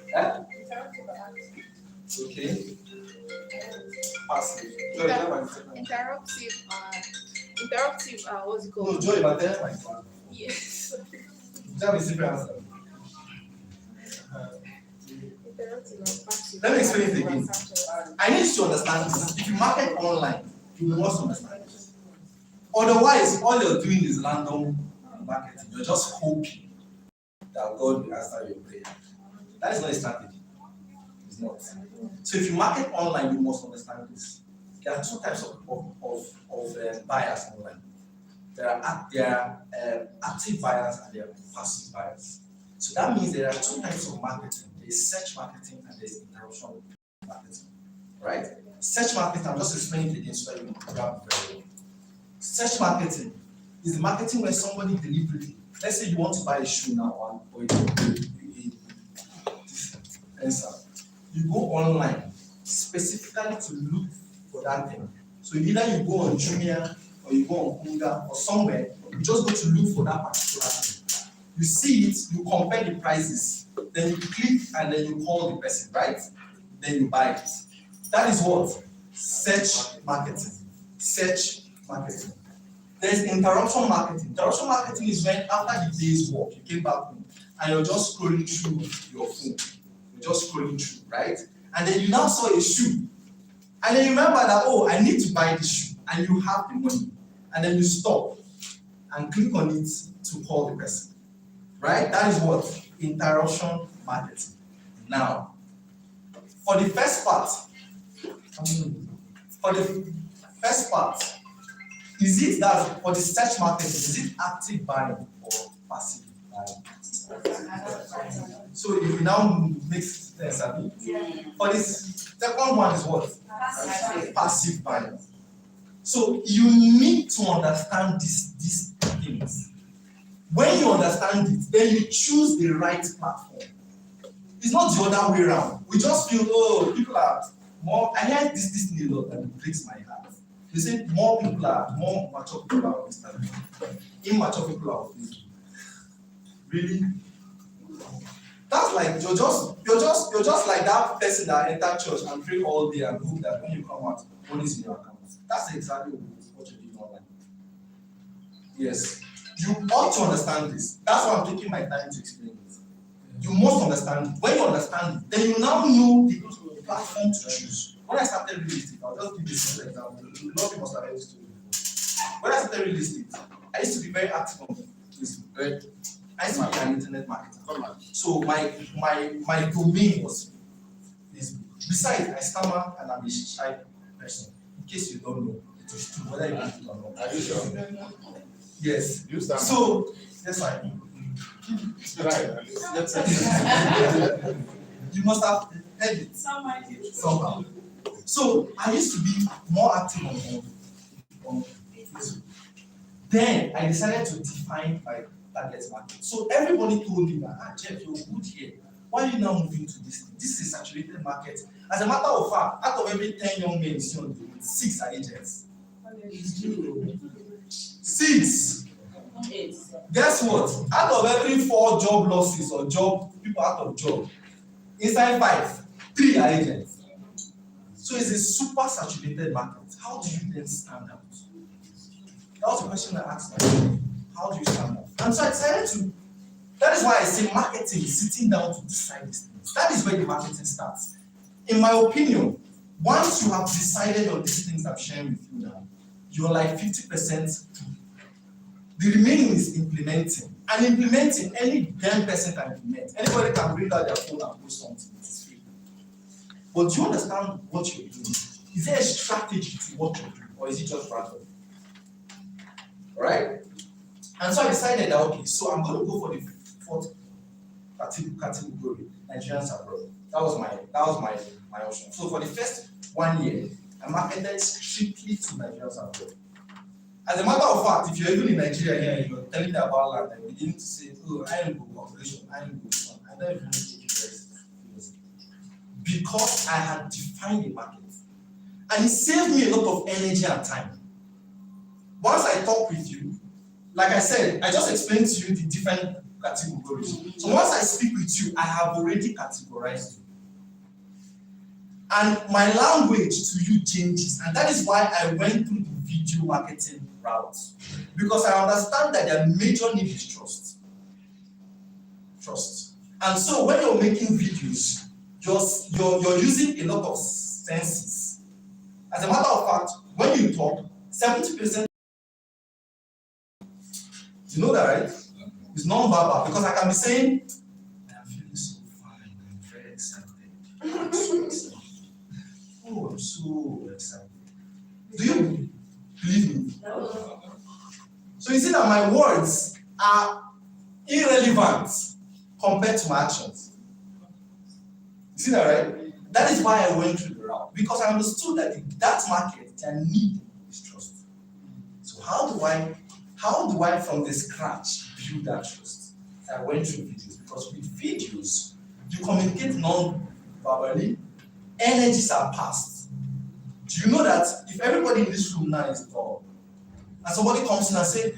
S3: Yeah? Okay. Passive.
S4: Interruptive, what's it called?
S3: No, Joy, but tell my son.
S4: Yes.
S3: That is simple answer.
S4: Interruptive and passive.
S3: Let me explain it again. I need you to understand this. If you market online, you must understand this. Otherwise, all you're doing is random marketing. You're just hoping that God will answer your prayer. That is not a strategy. It's not. So if you market online, you must understand this. There are 2 types of buyers online. There are active buyers and there are passive buyers. So that means there are 2 types of marketing. There's search marketing and there's interruption marketing. right? Search marketing, I'm just explaining it again so that you grab it very well. Search marketing is the marketing where somebody deliberately, let's say you want to buy a shoe now or a answer. You go online specifically to look for that thing. So either you go on Jumia or you go on Kunga or somewhere, you just go to look for that particular thing. You see it, you compare the prices, then you click and then you call the person, right? Then you buy it. That is what? Search marketing. Search marketing. There's interruption marketing. Interruption marketing is when after the day's work, you came back home and you're just scrolling through your phone. You're just scrolling through, right? And then you now saw a shoe. And then you remember that, oh, I need to buy this shoe. And you have the money. And then you stop and click on it to call the person. Right? That is what? Interruption marketing. Now, for the first part, is it that for the search marketing, is it active buying or passive buying? So if you now make sense, for this second one is what? Passive buying. So you need to understand these things. When you understand it, then you choose the right platform. It's not the other way around. We just feel, oh, people are more. I hear this thing a lot and it breaks my heart. They say more mature people are on Instagram. Immature people are on Facebook. Really? That's like you're just like that person that entered church and pray all day and hope that when you come out, money is in your account. That's exactly what you're doing online. Yes. You ought to understand this. That's why I'm taking my time to explain it. You must understand it. When you understand it, then you now know the platform to choose. When I started real estate, I'll just give you a simple example. A lot of people must have heard this story before. When I started real estate, I used to be very active on Facebook. Right? I used to be an internet marketer. So my domain was Facebook. Besides, I stammer and I'm a shy person. In case you don't know, it is true, whether you want it or not. Are you sure? Yes. You stammer. So, yes, I do. Right. You must have heard it somehow. So I used to be more active on Facebook. Then I decided to define my target market. So everybody told me that, Jeff, you're good here. Why are you now moving to this? This is a saturated market. As a matter of fact, out of every 10 young men you see on the road, 6 are agents. 6. Guess what? Out of every 4 job losses or people out of job, inside 5, 3 are agents. So it's a super saturated market. How do you then stand out? That was the question I asked myself. How do you stand out? And so I decided to. That is why I say marketing is sitting down to decide these things. That is where the marketing starts. In my opinion, once you have decided on these things I'm sharing with you now, you're like 50%. The remaining is implementing. And implementing, any damn person can implement. Anybody can bring out their phone and post something. It's free. But do you understand what you're doing? Is there a strategy to what you're doing? Or is it just random? Right? And so I decided that, okay, so I'm going to go for the 4th category, Nigerians abroad. That was my option. So for the first 1 year, I marketed strictly to Nigerians abroad. As a matter of fact, if you're even in Nigeria here and you're telling them about land, they're beginning to say, oh, I am go operation, I am go this one. I don't even take it very seriously. Because I had defined the market. And it saved me a lot of energy and time. Once I talk with you, like I said, I just explained to you the different categories. So once I speak with you, I have already categorized you. And my language to you changes. And that is why I went through the video marketing route. Because I understand that their major need is trust. Trust. And so when you're making videos, you're using a lot of senses. As a matter of fact, when you talk, 70%. You know that, right? It's non-verbal because I can be saying, I'm feeling so fine, I'm very excited. I'm so excited. Oh, I'm so excited. Do you believe me? No. So you see that my words are irrelevant compared to my actions. You see that, right? That is why I went through the route. Now, because I understood that that market, their need is trust. So how do I from the scratch build that trust? I went through videos, because with videos, you communicate non-verbally, energies are passed. Do you know that if everybody in this room now is dull, and somebody comes in and say,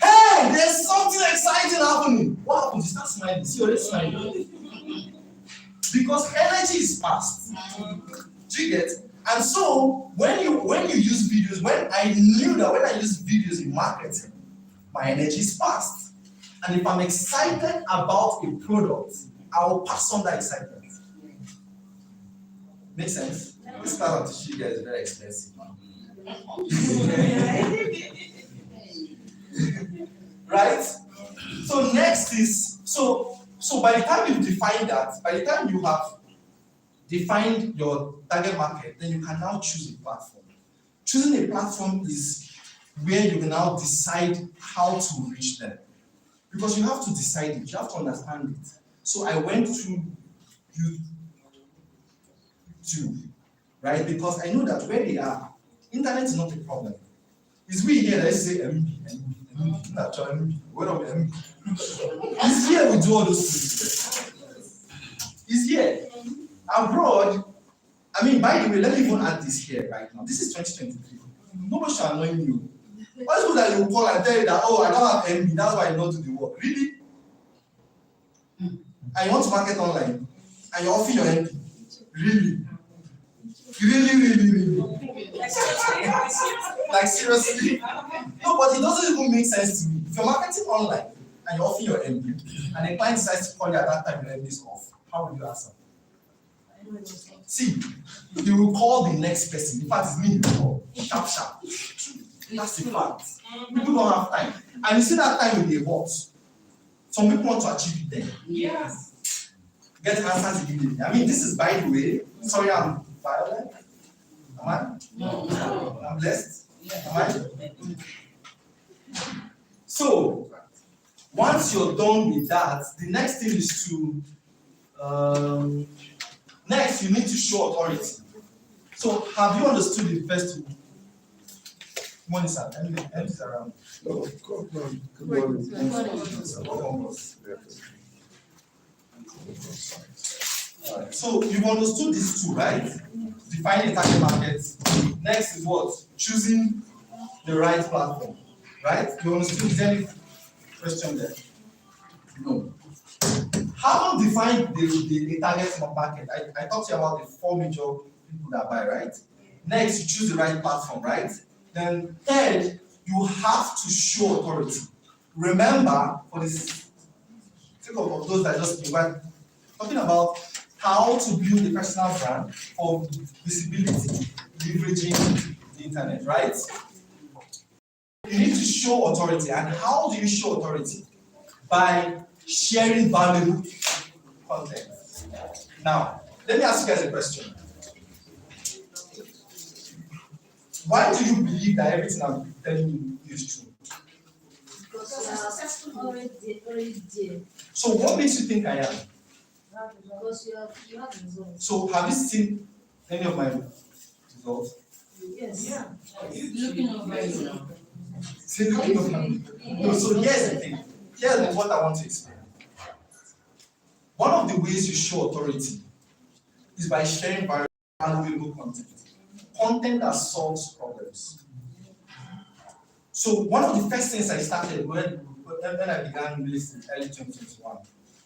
S3: hey, there's something exciting happening, what happens? You start smiling. See, you're smiling. Because energy is passed. Do you get? And so when you use videos, when I knew that when I use videos in marketing, my energy is passed. And if I'm excited about a product, I will pass on that excitement. Make sense? This class of tissue guys is very expensive. Right? So next is so by the time you define that, by the time you have defined your target market, then you can now choose a platform. Choosing a platform is where you can now decide how to reach them. Because you have to decide it, you have to understand it. So I went through YouTube, right? Because I know that where they are, internet is not a problem. It's we here that say MB, not MB. What are MB? It's here we do all those things. It's here. Abroad, I mean, by the way, let me even add this here right now. This is 2023. Nobody shall annoy you. What's good that you call and tell you that, oh, I don't have MB, that's why I don't do the work. Really? And you want to market online, and you're offering your MB. Really? Really? Like seriously? No, but it doesn't even make sense to me. If you're marketing online and you're offering your MB, and a client decides to call you at that time your MB is off, how will you answer? See, you will call the next person. In fact, it's me you call. Sharp. That's the fact. People don't have time. And you see that time with the what? Some people want to achieve it then.
S4: Yes.
S3: Get answers immediately. I mean, this is, by the way, sorry I'm violent. Am I? No. I'm blessed? Am I? So, once you're done with that, the next thing is to, next you need to show authority. So, have you understood the first two? Morning, sir. Emily's around.
S2: No, good morning.
S3: So you've understood these two, right? Defining target market. Next is what? Choosing the right platform, right? You understood? Is there any question there? No. Having defined the target market, I talked to you about the 4 major people that buy, right? Next, you choose the right platform, right? Then third, you have to show authority. Remember, for this, think of those that just came back, talking about how to build a personal brand for visibility, leveraging the internet, right? You need to show authority. And how do you show authority? By sharing valuable content. Now, let me ask you guys a question. Why do you believe that everything I'm telling you is true?
S5: Because you are successful already there.
S3: So what makes you think I am?
S5: Because you have results.
S3: So have you seen any of my results?
S5: Yes.
S4: Yeah.
S5: Looking over you now.
S3: See, looking over me. No, so here's the thing. Here's what I want to explain. One of the ways you show authority is by sharing valuable content. Content that solves problems. So one of the first things I started when I began this in early 2021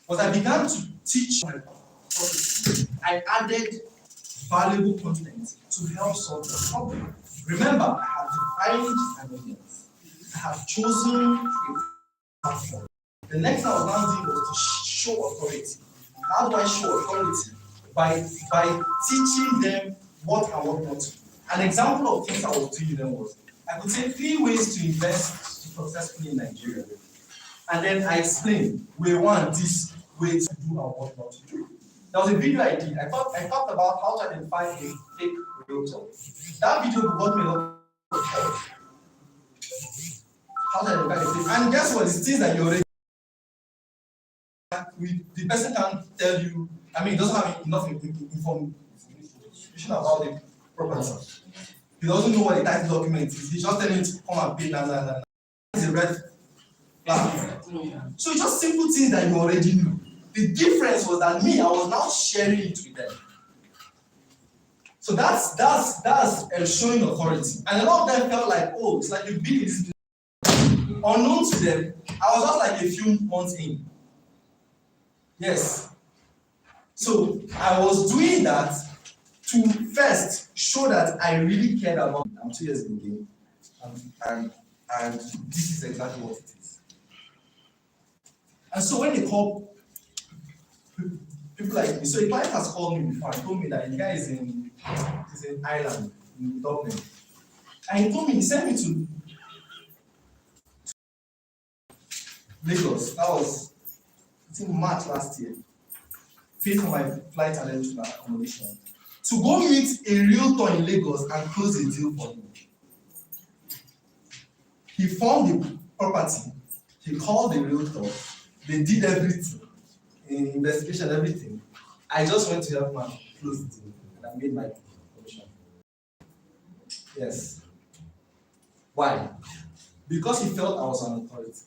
S3: was I began to teach my prophecy. I added valuable content to help solve the problem. Remember, I have defined an audience. I have chosen a platform. The next thing I was now doing was to show authority. How do I show authority? By teaching them what and what not to do. An example of things I was doing them was I could say 3 ways to invest successfully in Nigeria. And then I explained way 1, this way to do and what not to do. There was a video I did. I talked about how to identify a fake realtor. That video got me a lot of help. How to identify a fake. And guess what? It's things that you already the person can't tell you. I mean, it doesn't have enough information. information about the property. He doesn't know what the title document is. He's just telling you to come and pay now. It's a red flag. So it's just simple things that you already knew. The difference was that me, I was now sharing it with them. So that's showing authority. And a lot of them felt like, oh, it's like you've been in this business. Unknown to them, I was just like a few months in. Yes. So I was doing that to first show that I really cared about it. I'm 2 years in the game, and this is exactly what it is. And so when they call people like me, so a client has called me before and told me that the guy is in Ireland, in Dublin. And he told me, he sent me to Lagos. That was, I think, March last year. Paid for my flight and everything, accommodation. To go meet a realtor in Lagos and close a deal for him. He found the property, he called the realtor, they did everything, investigation, everything. I just went to help him close the deal and I made my commission. Yes. Why? Because he felt I was an authority.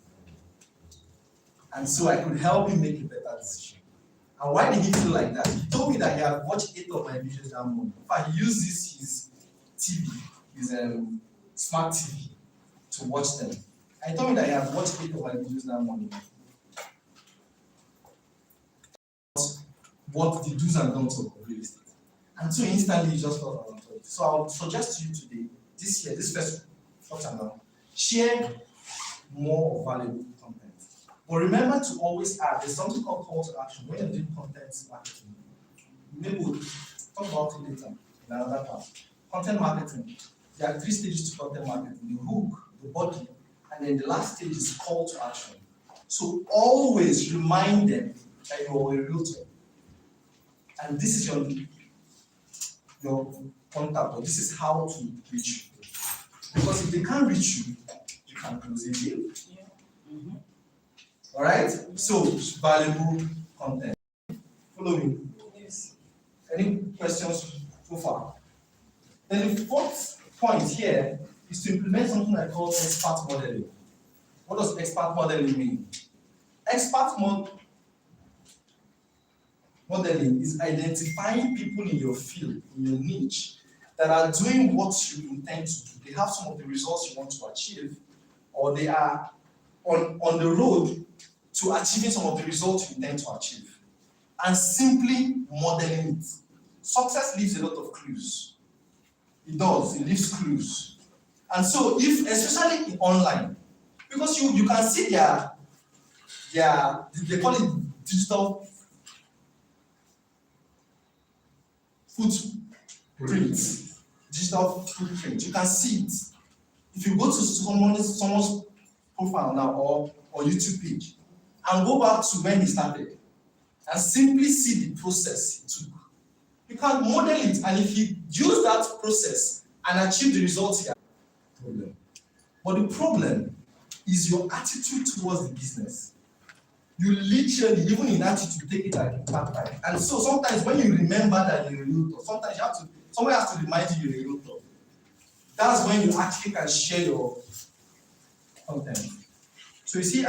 S3: And so I could help him make a better decision. And why did he feel like that? He told me that he had watched 8 of my videos that morning. In fact, he used his TV, his smart TV, to watch them. And he told me that he had watched 8 of my videos that morning. What the do's and don'ts of real estate. And so instantly he just felt an authority. So I would suggest to you today, this year, this first quarter now, share more valuable content. But remember to always add, there's something called call to action. When you're doing content marketing, maybe we'll talk about it later in another part. Content marketing, there are 3 stages to content marketing: the hook, the body, and then the last stage is call to action. So always remind them that you're a realtor. And this is your contact, or this is how to reach you. Because if they can't reach you, you can close a deal. All right? So, valuable content. Follow me. Yes. Any questions so far? Then the 4th point here is to implement something I call expert modeling. What does expert modeling mean? Expert modeling is identifying people in your field, in your niche, that are doing what you intend to do. They have some of the results you want to achieve, or they are on the road to achieving some of the results you intend to achieve, and simply modeling it. Success leaves a lot of clues. It does, it leaves clues. And so if, especially in online, because you can see their they call it digital footprint. Digital footprint. You can see it. If you go to someone's profile now or YouTube page and go back to when he started and simply see the process he took, you can model it, and if you use that process and achieve the results he had, problem. But the problem is your attitude towards the business. You literally, even in attitude, take it like a part-time. And so sometimes when you remember that you're a realtor, sometimes someone has to remind you you're a realtor. That's when you actually can share your content. So you see,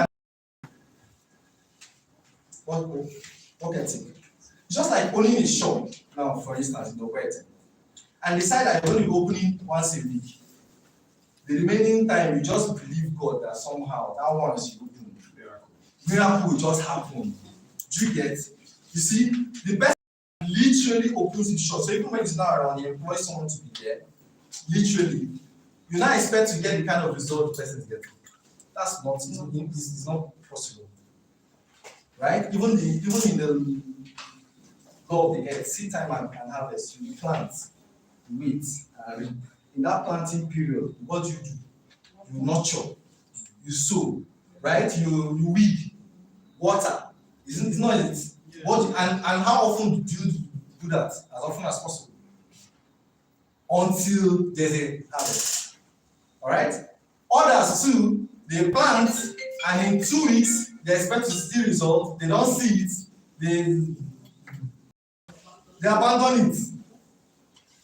S3: work ethic. Just like owning a shop now, for instance, in the wet, and decide that you're only opening once a week. The remaining time, you just believe God that somehow that once you open, miracle will just happen. Do you get? You see, the best literally opens the shop. So even when it's not around, you employ someone to be there. Literally, you now expect to get the kind of result the person is getting. That's not, it's not possible. Right? Even in the law of the earth, seed time and harvest, you plant, you wait, and in that planting period, what do? You nurture, you sow, right? You weed, water. It's not it. And how often do you do that? As often as possible. Until there's a harvest. Alright? Others too, they plant and in 2 weeks they expect to see results, they don't see it, they abandon it.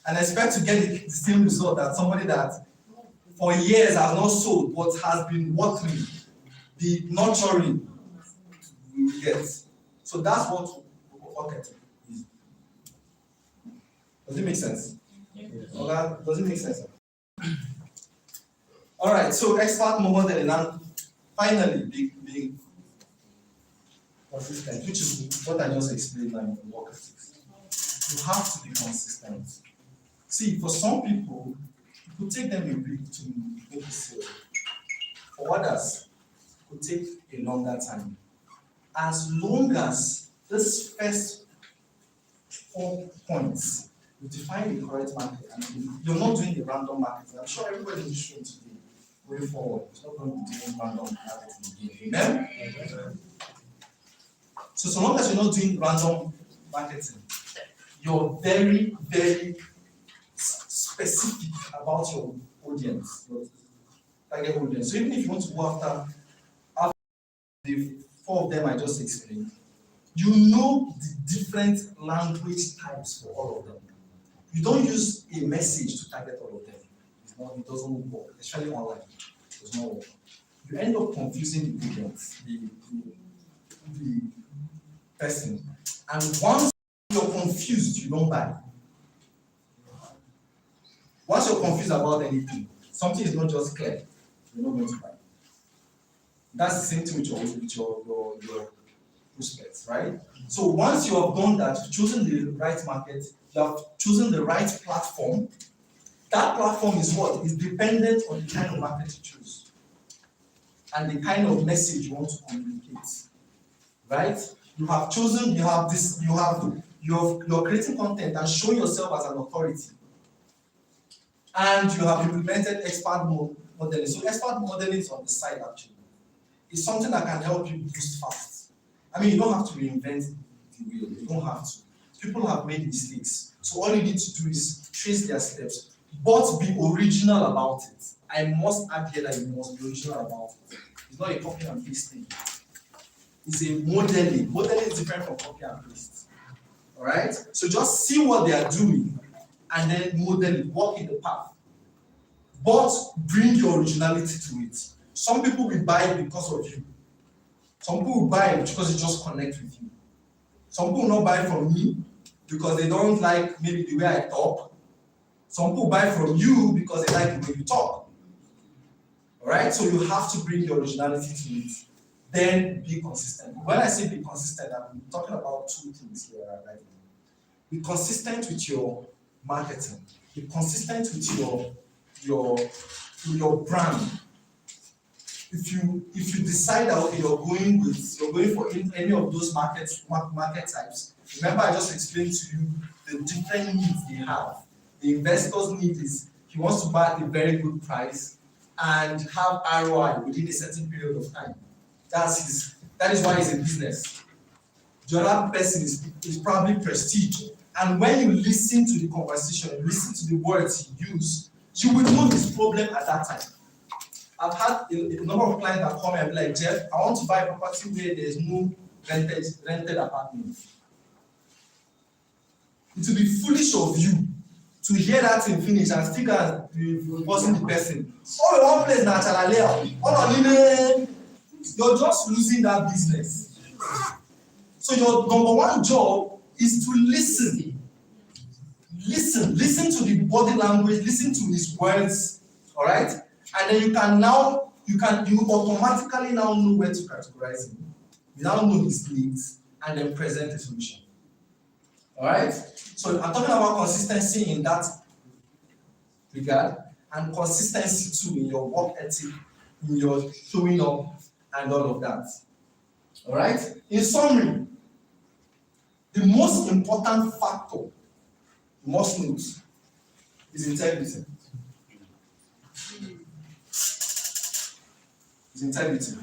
S3: and expect to get the same result as somebody that for years has not sold but has been watering, the nurturing we will get. So that's what marketing is. Does it make sense? Okay, does it make sense? All right, so expert modeling, and finally being consistent, which is what I just explained now in work ethics. You have to be consistent. See, for some people, it could take them a week to make a sale. For others, it could take a longer time. As long as this first 4 points, you define the correct market, and you're not doing the random marketing. I'm sure everybody in this room today, going forward, is not going to be doing random marketing again. Amen? So long as you're not doing random marketing, you're very, very specific about your audience, your target audience. So even if you want to go after the 4 of them I just explained, you know the different language types for all of them. You don't use a message to target all of them. It doesn't work, especially online. It does not work. You end up confusing the audience, the person. And once you're confused, you don't buy. Once you're confused about anything, something is not just clear, you're not going to buy. That's the same thing with your prospects, right? So once you have done that, you've chosen the right market, you have chosen the right platform. That platform is what? Is dependent on the kind of market you choose and the kind of message you want to communicate, right? You have chosen, you're creating content and showing yourself as an authority. And you have implemented expert modeling. So expert modeling is on the side actually. It's something that can help you boost fast. I mean, you don't have to reinvent the wheel. You don't have to. People have made mistakes. So all you need to do is trace their steps, but be original about it. I must add here that you must be original about it. It's not a copy and paste thing. It's a modeling. Modeling is different from copy and paste. All right? So just see what they are doing and then model it, walk in the path. But bring your originality to it. Some people will buy because of you. Some people will buy because they just connect with you. Some people will not buy from me because they don't like maybe the way I talk. Some people buy from you because they like the way you talk. All right? So you have to bring your originality to it. Then be consistent. When I say be consistent, I'm talking about 2 things here. Right? Be consistent with your marketing. Be consistent with your brand. If you decide that okay, you're going for any of those market types, remember I just explained to you the different needs they have. The investor's need is he wants to buy at a very good price and have ROI within a certain period of time. That is why it's a business. The other person is probably prestige. And when you listen to the conversation, listen to the words he used, you will know his problem at that time. I've had a number of clients that come and be like, Jeff, I want to buy a property where there's no rented apartment. It will be foolish of you to hear that thing finish and still wasn't the person. Oh, one place naturally. You're just losing that business. So your number 1 job is to listen. Listen to the body language, listen to his words, all right? And then you automatically now know where to categorize him. You now know his needs and then present a solution. All right? So I'm talking about consistency in that regard and consistency too in your work ethic, in your showing up and all of that. All right? In summary, the most important factor you must note is integrity. Is integrity.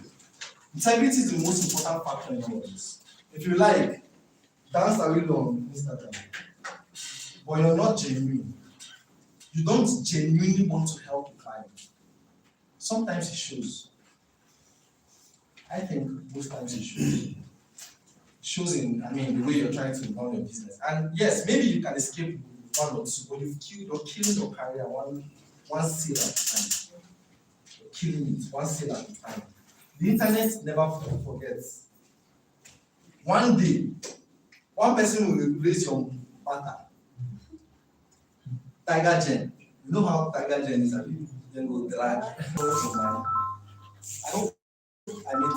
S3: Integrity is the most important factor in all of this. If you like, dance away on Instagram, but you're not genuine. You don't genuinely want to help the client. Sometimes it shows. I think most times it shows. It shows in, the way you're trying to run your business. And yes, maybe you can escape
S6: one or two, but you're killing your career one sale at a time. You're killing it one sale at a time. The internet never forgets. One day, one person will replace your partner. Tiger Gen. You know how Tiger Gen is, then go drag. I hope I meet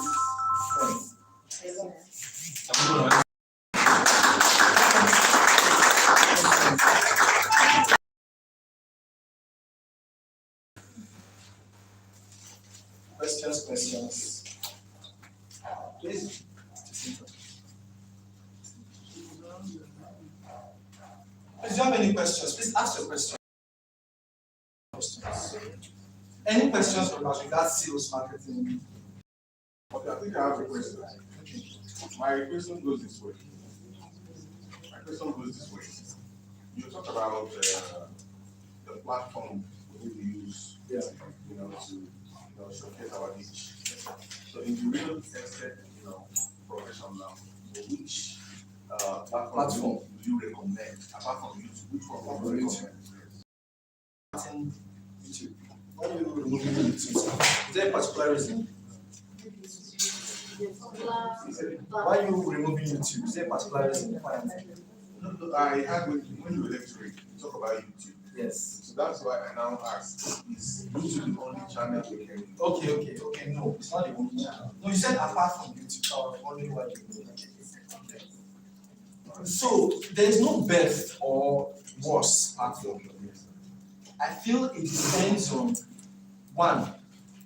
S6: friends. Questions. Please. If you have any questions, please ask your questions. Any questions as regards sales marketing?
S2: Okay, I think I have a question. My question goes this way. You talk about the platform we use, to showcase our niche. So in the real estate, profession now, which platform do you recommend apart from YouTube? Which one would you recommend?
S6: YouTube. Why do you remove YouTube? Is there a particular reason? Why are you removing YouTube? Is there a particular reason?
S2: No, I had when you were lecturing, you talk about YouTube.
S6: Yes.
S2: So that's why I now ask, is YouTube the only channel we can use?
S6: Okay. No, it's not the only channel. No, you said apart from YouTube, so I was wondering why you do that. So there is no best or worse platform. I feel it depends on one,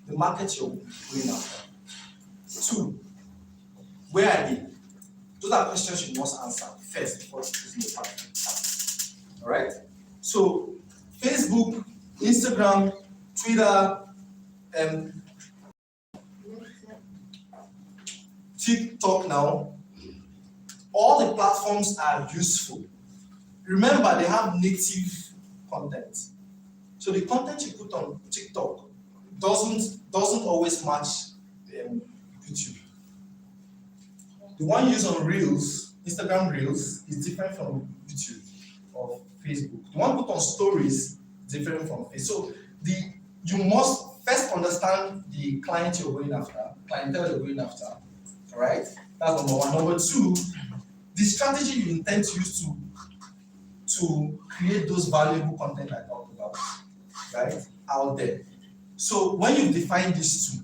S6: the market you're going after. Two, where are they? Those are questions you must answer first before choosing the platform. All right. So Facebook, Instagram, Twitter, TikTok now, all the platforms are useful. Remember, they have native content. So the content you put on TikTok doesn't always match YouTube. The one you use on Reels, Instagram Reels, is different from YouTube or Facebook. The one put on Stories is different from Facebook. So you must first understand the clientele you're going after. All right? That's number one. Number two, the strategy you intend to use to create those valuable content I talked about, right, out there. So when you define these two,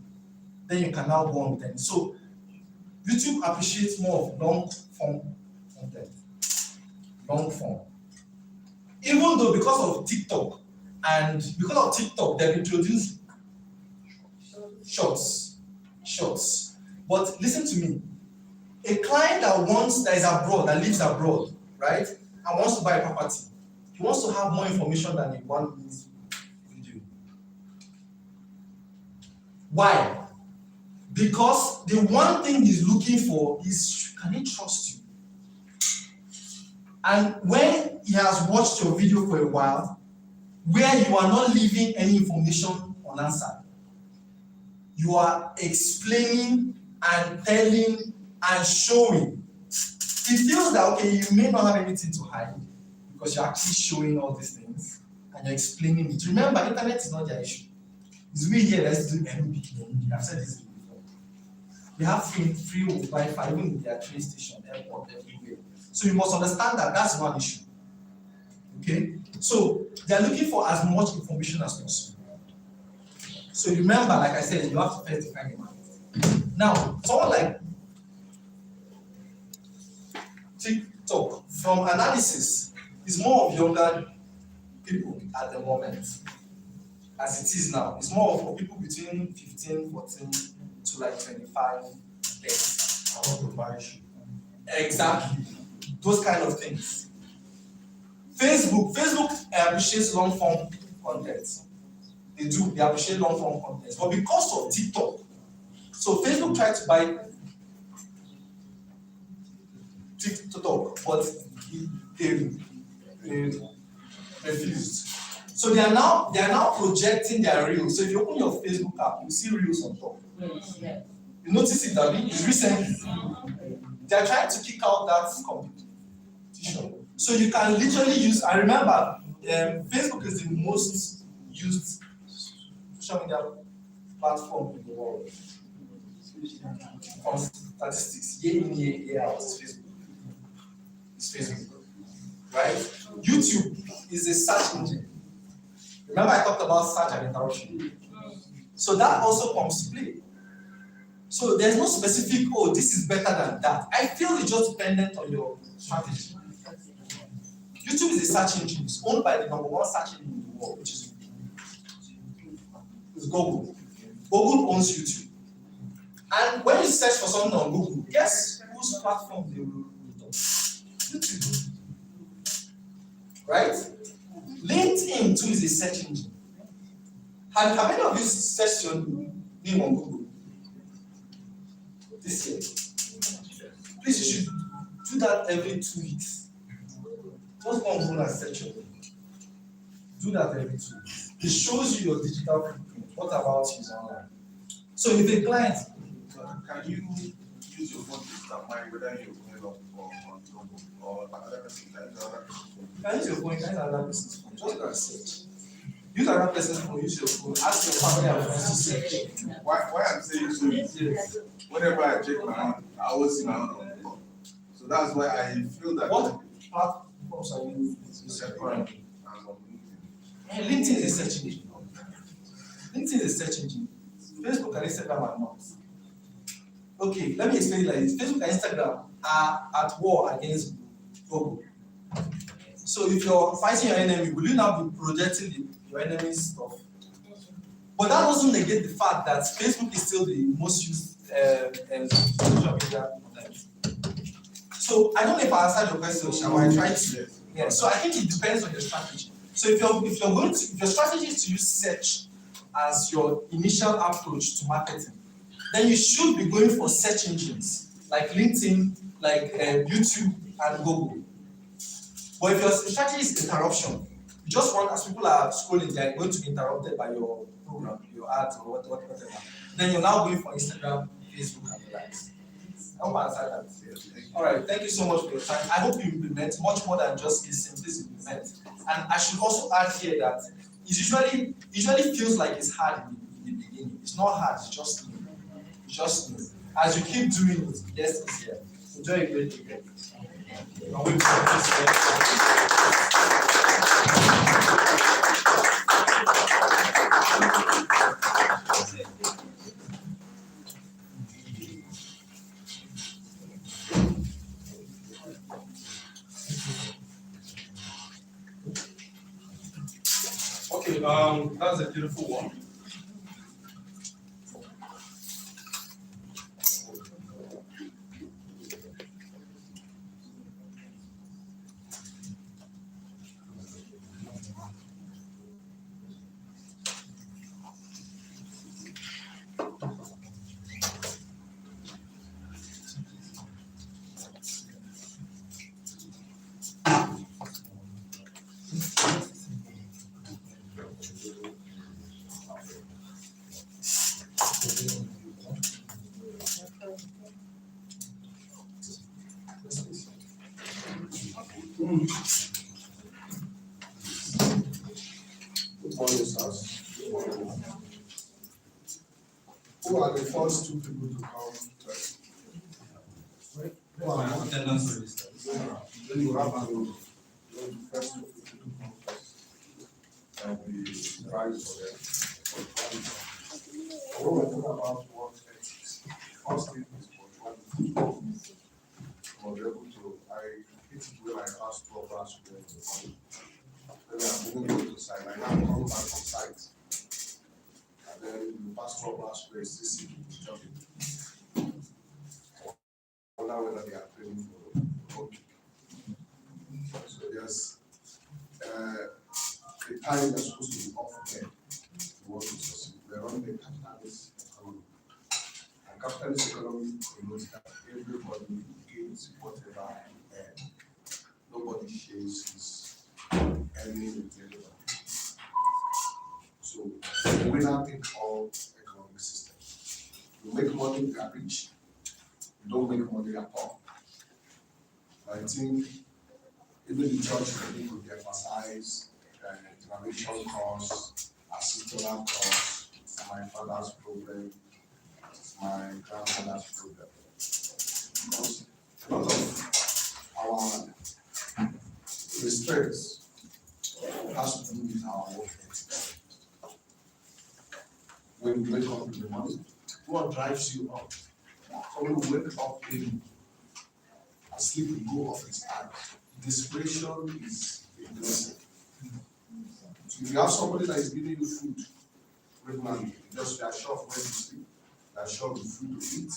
S6: then you can now go on with them. So YouTube appreciates more of long-form content. Long form. Even though because of TikTok, they've introduced shorts. But listen to me. A client that lives abroad, right, and wants to buy a property, he wants to have more information than a 1 minute video. Why? Because the one thing he's looking for is, can he trust you? And when he has watched your video for a while, where you are not leaving any information unanswered, you are explaining and telling and showing. He feels that, okay, you may not have anything to hide because you're actually showing all these things and you're explaining it. Remember, internet is not their issue. It's we here, let's do MB. I've said this before. They have free Wi-Fi even in their train station, airport, everywhere. So you must understand that that's not an issue. Okay? So they're looking for as much information as possible. So remember, like I said, you have to first define the market. Now, someone like TikTok, from analysis, is more of younger people at the moment. As it is now, it's more for people between 15, 14 to like 25, 30. Exactly. Those kind of things. Facebook appreciates long form content. They appreciate long form content. But because of TikTok, so Facebook tried to buy TikTok, but they refused. So they are now projecting their reels. So if you open your Facebook app, you see reels on top.
S5: Yeah.
S6: You notice it, David? It's recently. They are trying to kick out that competition. So you can literally use, I remember, Facebook is the most used social media platform in the world. On statistics, year in, year out, it's Facebook. It's Facebook, right? YouTube is a search engine. Remember I talked about search and interruption. So that also comes to play. So there's no specific, oh, this is better than that. I feel it's just dependent on your strategy. YouTube is a search engine. It's owned by the number one search engine in the world, which is Google. Google owns YouTube. And when you search for something on Google, guess whose platform they will on? YouTube. Right? LinkedIn too is a search engine. Have any of you searched your name on Google this year? Please, you should do that every 2 weeks. Just go on Google and search your name. Do that every 2 weeks. It shows you your digital footprint. What about you online? So if a client,
S2: Can you use your phone to determine whether you're going up on Google or another person?
S6: can use your phone, can use another person's phone. Just go and search. Use another person's phone, use your phone, ask your family and friends to search.
S2: Why I'm saying so is
S6: Yes.
S2: whenever I check my hand, I always see my hand on the phone. So that's why I feel that
S6: What platforms are you using currently?
S2: I'm on LinkedIn.
S6: LinkedIn is a search engine. LinkedIn is a search engine. Facebook and Instagram are not. Okay, let me explain it like this. Facebook and Instagram are at war against Google. So if you're fighting your enemy, will you now be projecting your enemy's stuff? But that doesn't negate the fact that Facebook is still the most used social media content. So I don't know if I answered your question, Shall I try to? Yeah. So I think it depends on your strategy. So if your strategy is to use search as your initial approach to marketing, then you should be going for search engines like LinkedIn, like YouTube and Google. But if your strategy is interruption, you just want, as people are scrolling, they are going to be interrupted by your program, your ads or whatever. Then you're now going for Instagram, Facebook, and the likes. I hope I answered that. All right, thank you so much for your time. I hope you implement much more than just listen. Please implement. And I should also add here that it usually feels like it's hard in the beginning. It's not hard. It's just new. It's just new. As you keep doing it, yes, it's here. Enjoy a great weekend. And we'll Okay, that's a beautiful one. Good morning, sirs. Who are the first two people to come first? Who are the attendance registers? Then you have to the first two people to come first. And the prize for them. When we're talking about work ethics, first thing is punctuality. I was able to, I hit it when I asked for class today in the morning. Then I'm moving to site, I now come back to site. And then the pastoral class place, this is the job. I wonder whether they are training for work. So there's the time that's supposed to be off there to work to succeed. We're running a capitalist economy. And capitalist economy promotes that everybody gains whatever and nobody shares his earning with everybody. So the winner take all economic system. You make money, you are rich. You don't make money at all. I think
S7: Even the church people would emphasize generation cause, ancestral cause, it's my father's problem, it's my grandfather's problem. Because a lot of our restraints has to do with our work ethic. When you wake up in the morning, what drives you up? So when you wake up in and sleep will go off its time. Desperation is a blessing. So if you have somebody that is giving you food regularly, just you are sure of where to sleep, you are sure of the food to eat,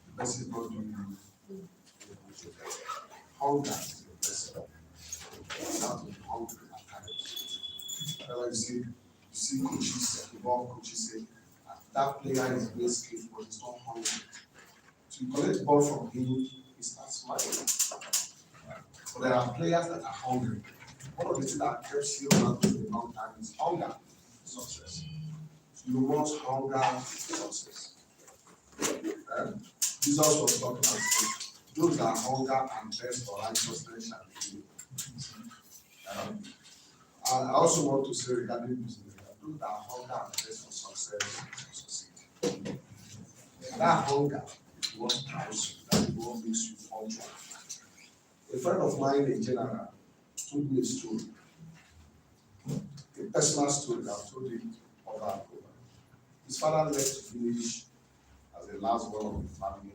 S7: the person is not doing you. Hunger is a blessing. You have to be hungry at times. Otherwise, you see coaches, football coaches say, that player is very skillful, but he's not hungry. So you collect the ball from him, he starts smiling. But there are players that are hungry. One of the things that keeps you around for a long time is hunger, success. So you must hunger success. Jesus was talking about those that hunger and thirst for righteousness shall be filled. I also want to say regarding business, those that hunger and thirst for success will succeed. That hunger is what drives you, that is what makes you function. A friend of mine in general told me a story, a personal story that I've told him over and over. His father left to finish as the last one of the family,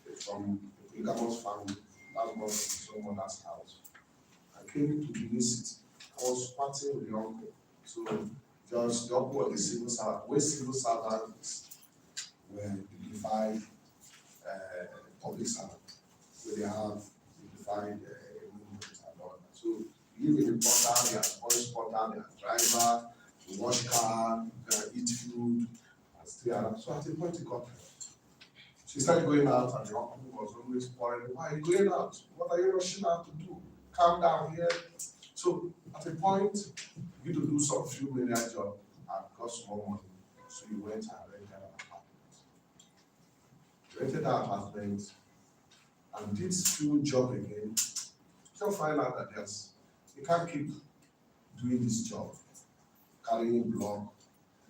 S7: and from a polygamous family, last one of his own mother's house. I came to Benin City. I was partying with the uncle. So just the uncle was a civil servant. When civil servants were dignified public servants, where they have dignified movements and all that. So you live in the portal, they are voice portal, they are driver, you wash car, eat food, and stay around. So at a point he got tired. She started going out and the uncle was always pouring, why are you going out? What are you rushing out to do? Calm down here. So at a point, you need to do some few million job and got small money. So you went and rented an apartment. Rented that apartment and did few job again. So find out that you can't keep doing this job, carrying block,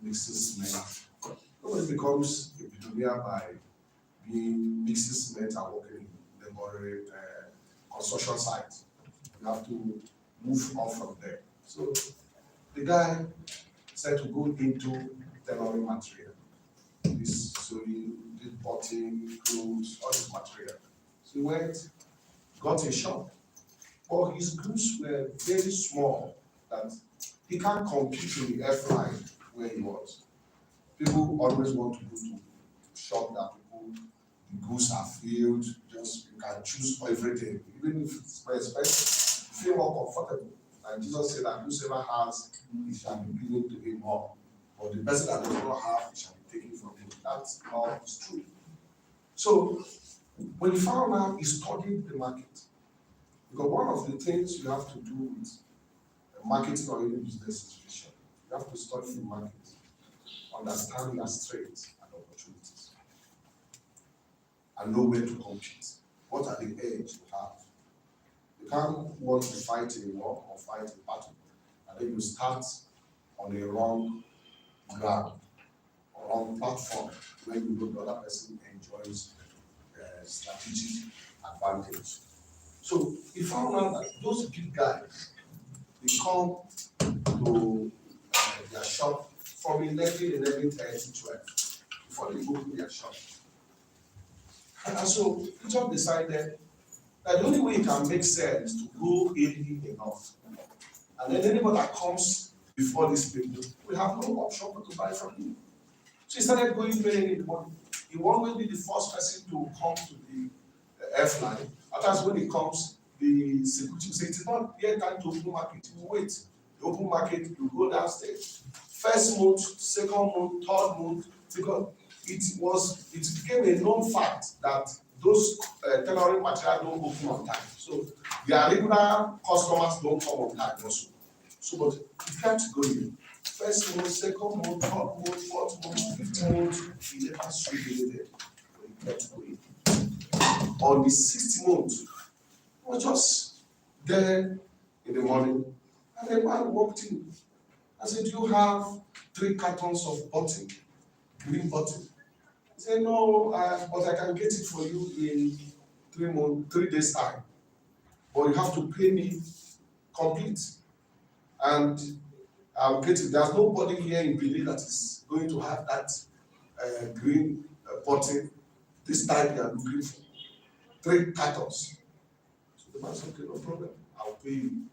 S7: mixing cement. Nobody becomes a billionaire by being mixing cement and working in laboratory construction site. You have to move on from there. So the guy said to go into tailoring material. This sewing, this potting, clothes, all this material. So he went, got a shop. But his goods were very small that he can't compete in the F-line where he was. People always want to go to shop that people, the goods are filled, just you can choose everything. Even if it's very expensive, you feel more comfortable. And Jesus said that whosoever has, it shall be given to him more. But the person that does not have, it shall be taken from him. That's how it's true. So when he found out, he studied the market. Because one of the things you have to do with marketing or any business is vision. You have to study the market, understand your strengths and opportunities, and know where to compete. What are the edge you have? You can't want to fight a war or fight a battle, and then you start on a wrong ground or wrong platform where you know the other person enjoys strategic advantage. So he found out that those big guys, they come to their shop from 11:30, 12 before they go to their shop. And so he just decided that the only way he can make sales is to go early enough. And then anybody that comes before these people will have no option but to buy from him. So he started going very early in the morning. He won't be the first person to come to the F line. Otherwise, when he comes, the security will say, it is not yet time to open market. You will wait. The open market, you go downstairs. First month, second month, third month, because it became a known fact that those tailoring material don't open on time. So their regular customers don't come on time also. So, but it kept going. First month, second month, third month, fourth month, fifth month, he never switched. But he kept going. On the 6th month, was just there in the morning, and a man walked in. I said, do you have 3 cartons of bottle, green bottle? He said, no, but I can get it for you in 3 days time. But you have to pay me complete. And I'll get it. There's nobody here in Benin that is going to have that green bottle this time they are looking for. 3 cartons. So the man said, okay, no problem, I'll pay you.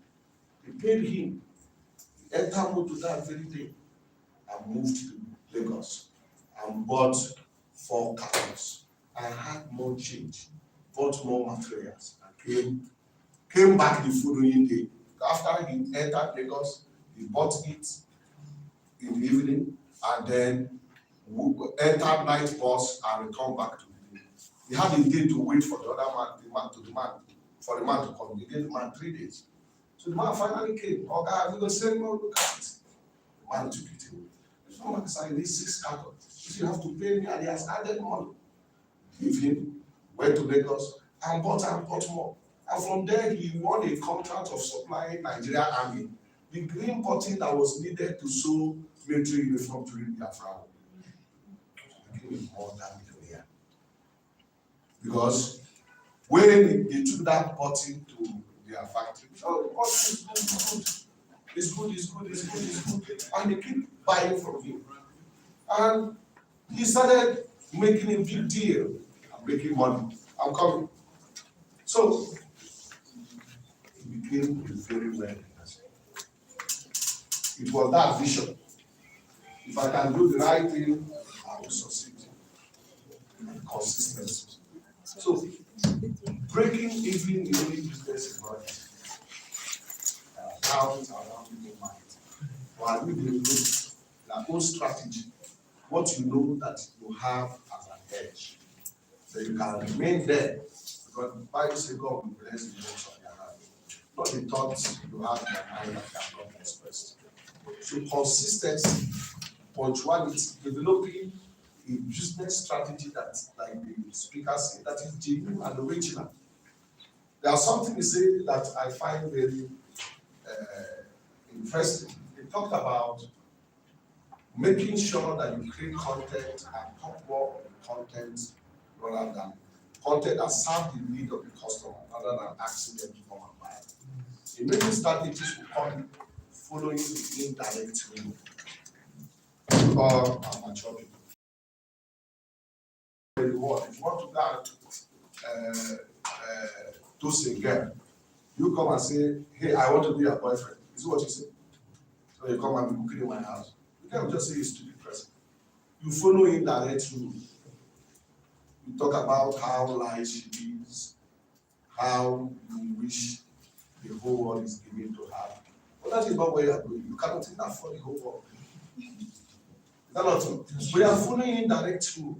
S7: He paid him. He entered motor that very day and moved to Lagos and bought 4 cartons. I had more change, bought more materials, and came back the following day. After he entered Lagos, he bought it in the evening and then entered night bus and returned back to the day. He had a day to wait for the other man, for the man to come. He gave the man 3 days. So the man finally came. Oh God, we go say, no, look at it. The man took it away. The man said, I need 6 cartons. If you have to pay me, and he has added money. Give him, went to Lagos and bought more. And from there, he won a contract of supplying Nigerian army the green button that was needed to sew military uniform during Biafra. He became a multi-millionaire. Because when they took that button to their factory, oh, the button is good. It's good. And they keep buying from him. And he started making a big deal. I'm making money. I'm coming. So he became a very wealthy person. It was that vision. If I can do the right thing, I will succeed. And consistency. So breaking even in any business environment. Thousands around people's minds. While we develop their own strategy, what you know that you have as an edge, so you can remain there. Because the Bible says God will bless the works of your hand, not the thoughts you have in your mind that cannot be expressed. So consistency, punctuality, developing a business strategy that, like the speaker said, that is genuine and original. There's something he said that I find very interesting. He talked about making sure that you create content and talk more of the content rather than content that serves the need of the customer rather than asking them to come and buy. The main strategies will come following the indirect way or amateur people. If you want to go and toast a girl, you come and say, hey, I want to be your boyfriend. Is what you say? So you come and be cooking in my house. You can't just say you're a stupid person. You follow indirect rule. You talk about how nice she is, how you wish the whole world is given to her. But that is not where you are going. You cannot take that for the whole world. Is that not true? We are following indirect rule.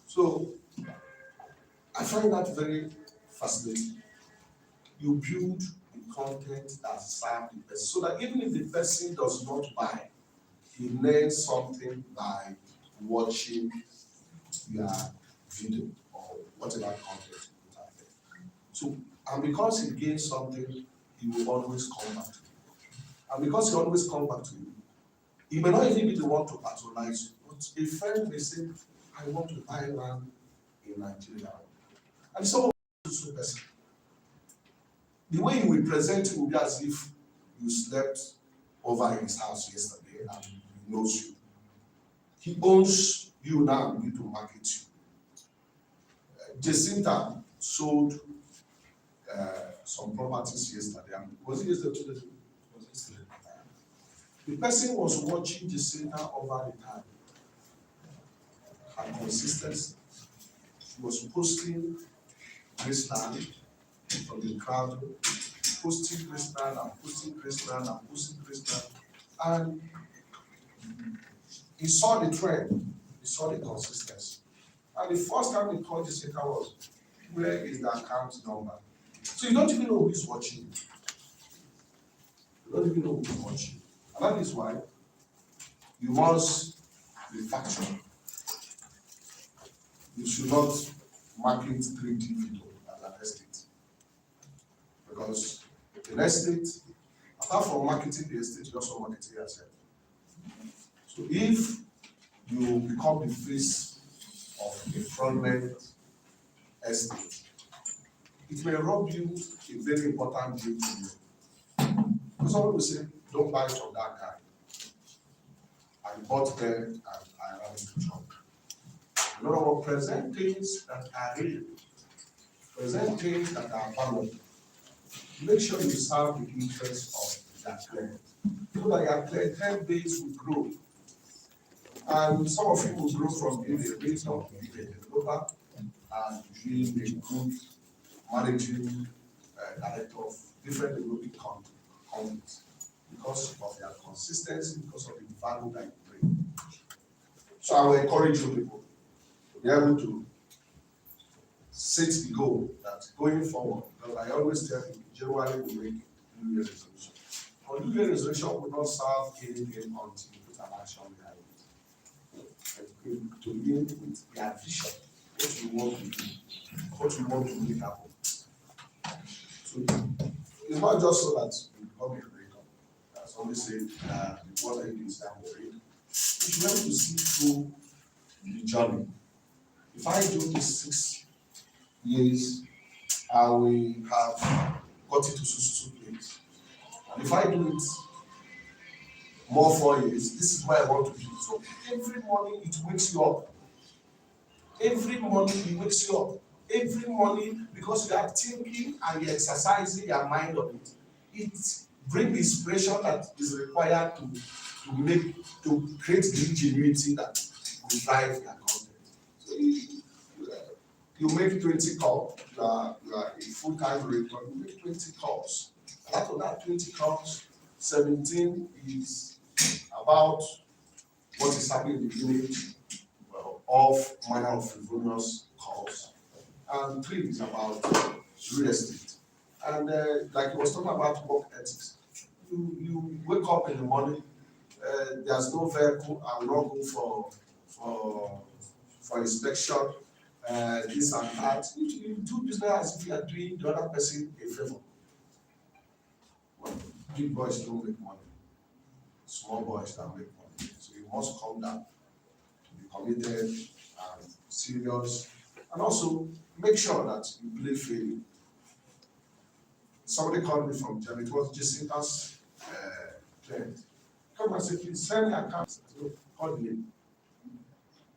S7: So I find that very fascinating. You build the content that serves the person, so that even if the person does not buy, he learns something by watching your video or whatever content you have there. So, and because he gains something, he will always come back to you. And because he always comes back to you, he may not even be the one to patronize you, but a friend may say, I want to buy land in Nigeria. And someone is so person. The way he will present you will be as if you slept over in his house yesterday and he knows you. He owns you now and need to market you. Jacinta sold some properties yesterday. Was it yesterday? Was it yesterday? The person was watching Jacinta over the time. Her consistency. She was posting this land from the crowd, posting this land and posting this land and posting this land. And he saw the trend, he saw the consistency. And the first time he called Jacinta was, where is the account number? So you don't even know who is watching. You don't even know who is watching. And that is why you must be factual. You should not market 3D video as an estate. Because in estate, apart from marketing the estate, you also market yourself. So if you become the face of a fraudulent estate, it may rob you a very important deal to you. Because someone will say, don't buy from that guy. I bought them and I ran into trouble. In other words, present things that are real, present things that are valuable. Make sure you serve the interests of that client. So that your clientele base will grow. And some of you will grow from being a realtor to being a developer and being a good managing director of different developing companies because of their consistency, because of the value that you bring. So I will encourage you people to be able to set the goal that going forward, because I always tell you, January will make New Year resolution. But New Year resolution will not serve anything until you put an action behind it. To begin with their vision, what you want to do, what you want to make happen. So it's not just so that you become a creator. As somebody said, what I do is that way. You should be able to see through the journey. If I do this 6 years, I will have got it to so place. And if I do it more 4 years, this is where I want to be. So every morning it wakes you up. Every morning it wakes you up. Every morning, because you are thinking and you're exercising your mind on it, it brings the inspiration that is required to create the ingenuity that will drive your content. So you make 20 calls, you are a full-time creator, you make 20 calls. And out of that 20 calls, 17 is about what is happening in the village, of manner of frivolous calls, and 3 is about real estate. And like you was talking about work ethics, you wake up in the morning, there's no vehicle, I will not go for inspection, this and that. You do business as if you are doing the other person a favor. Well, big boys don't make money, small boys don't make money. So you must come down to be committed and serious, and also make sure that you play fairly. Somebody called me from Germany, it was Jacinta's client. Come and say, please send me account. So call the name.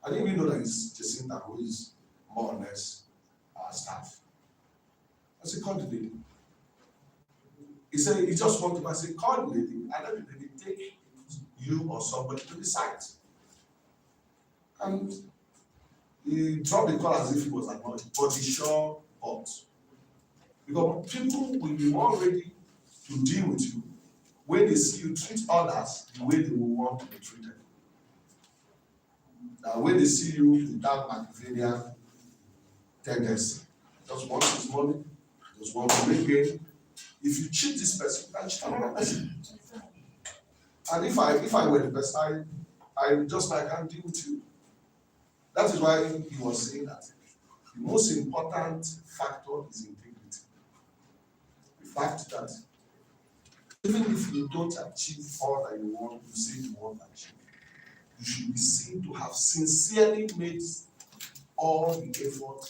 S7: I didn't even know that it's Jacinta who is more or less our staff. I said, call the lady. He said, he just want to, I said, call the lady, and let the lady take you or somebody to the site. And he dropped the call as if he was annoyed, but he sure ought. Because people will be more ready to deal with you when they see you treat others the way they will want to be treated. Now, when they see you without Machiavellian tendency, just want his money, just want to make gain. If you cheat this person, then cheat another person. And if I were the person, I just I can't deal with you. That is why he was saying that the most important factor is integrity. The fact that even if you don't achieve all that you want, you say you want to achieve, you should be seen to have sincerely made all the effort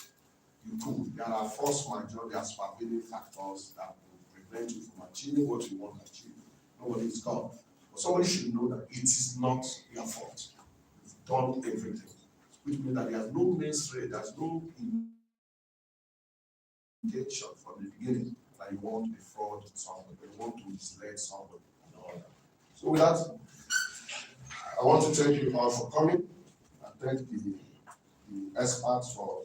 S7: you could. There are force majeure, there are supervening factors that will prevent you from achieving what you want to achieve. Nobody is God. But somebody should know that it is not your fault. You've done everything. Which means that there's no mainstream, there's no intention from the beginning that you want to defraud somebody, you want to mislead somebody and all that. So with that, I want to thank you all for coming and thank the experts for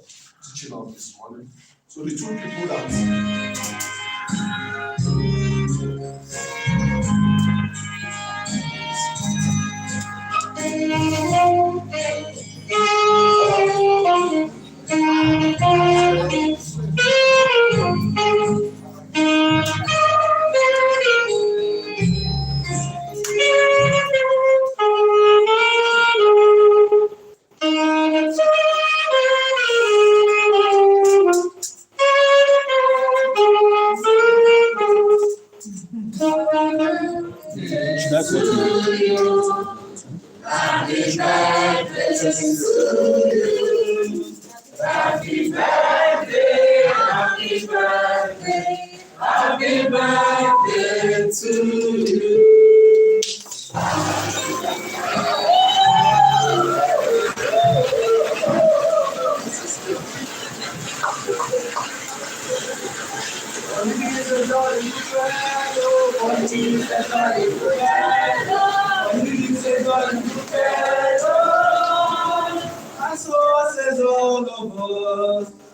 S7: teaching us this morning. So the 2 people that
S1: That's what Happy birthday to you. Happy birthday, happy birthday, happy birthday to you.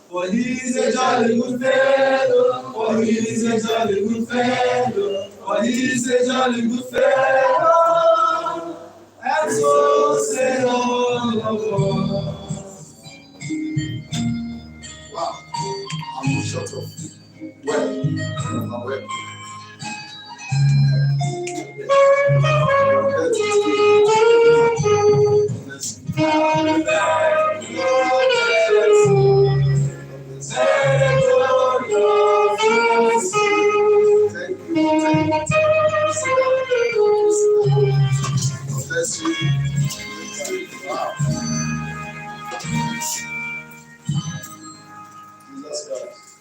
S3: For he's a jolly good fellow, for he's a jolly good fellow, for he's a jolly good fellow, and so say all of us.
S7: Wow, I'm short of well, well. Bless you. Wow. Jesus Christ.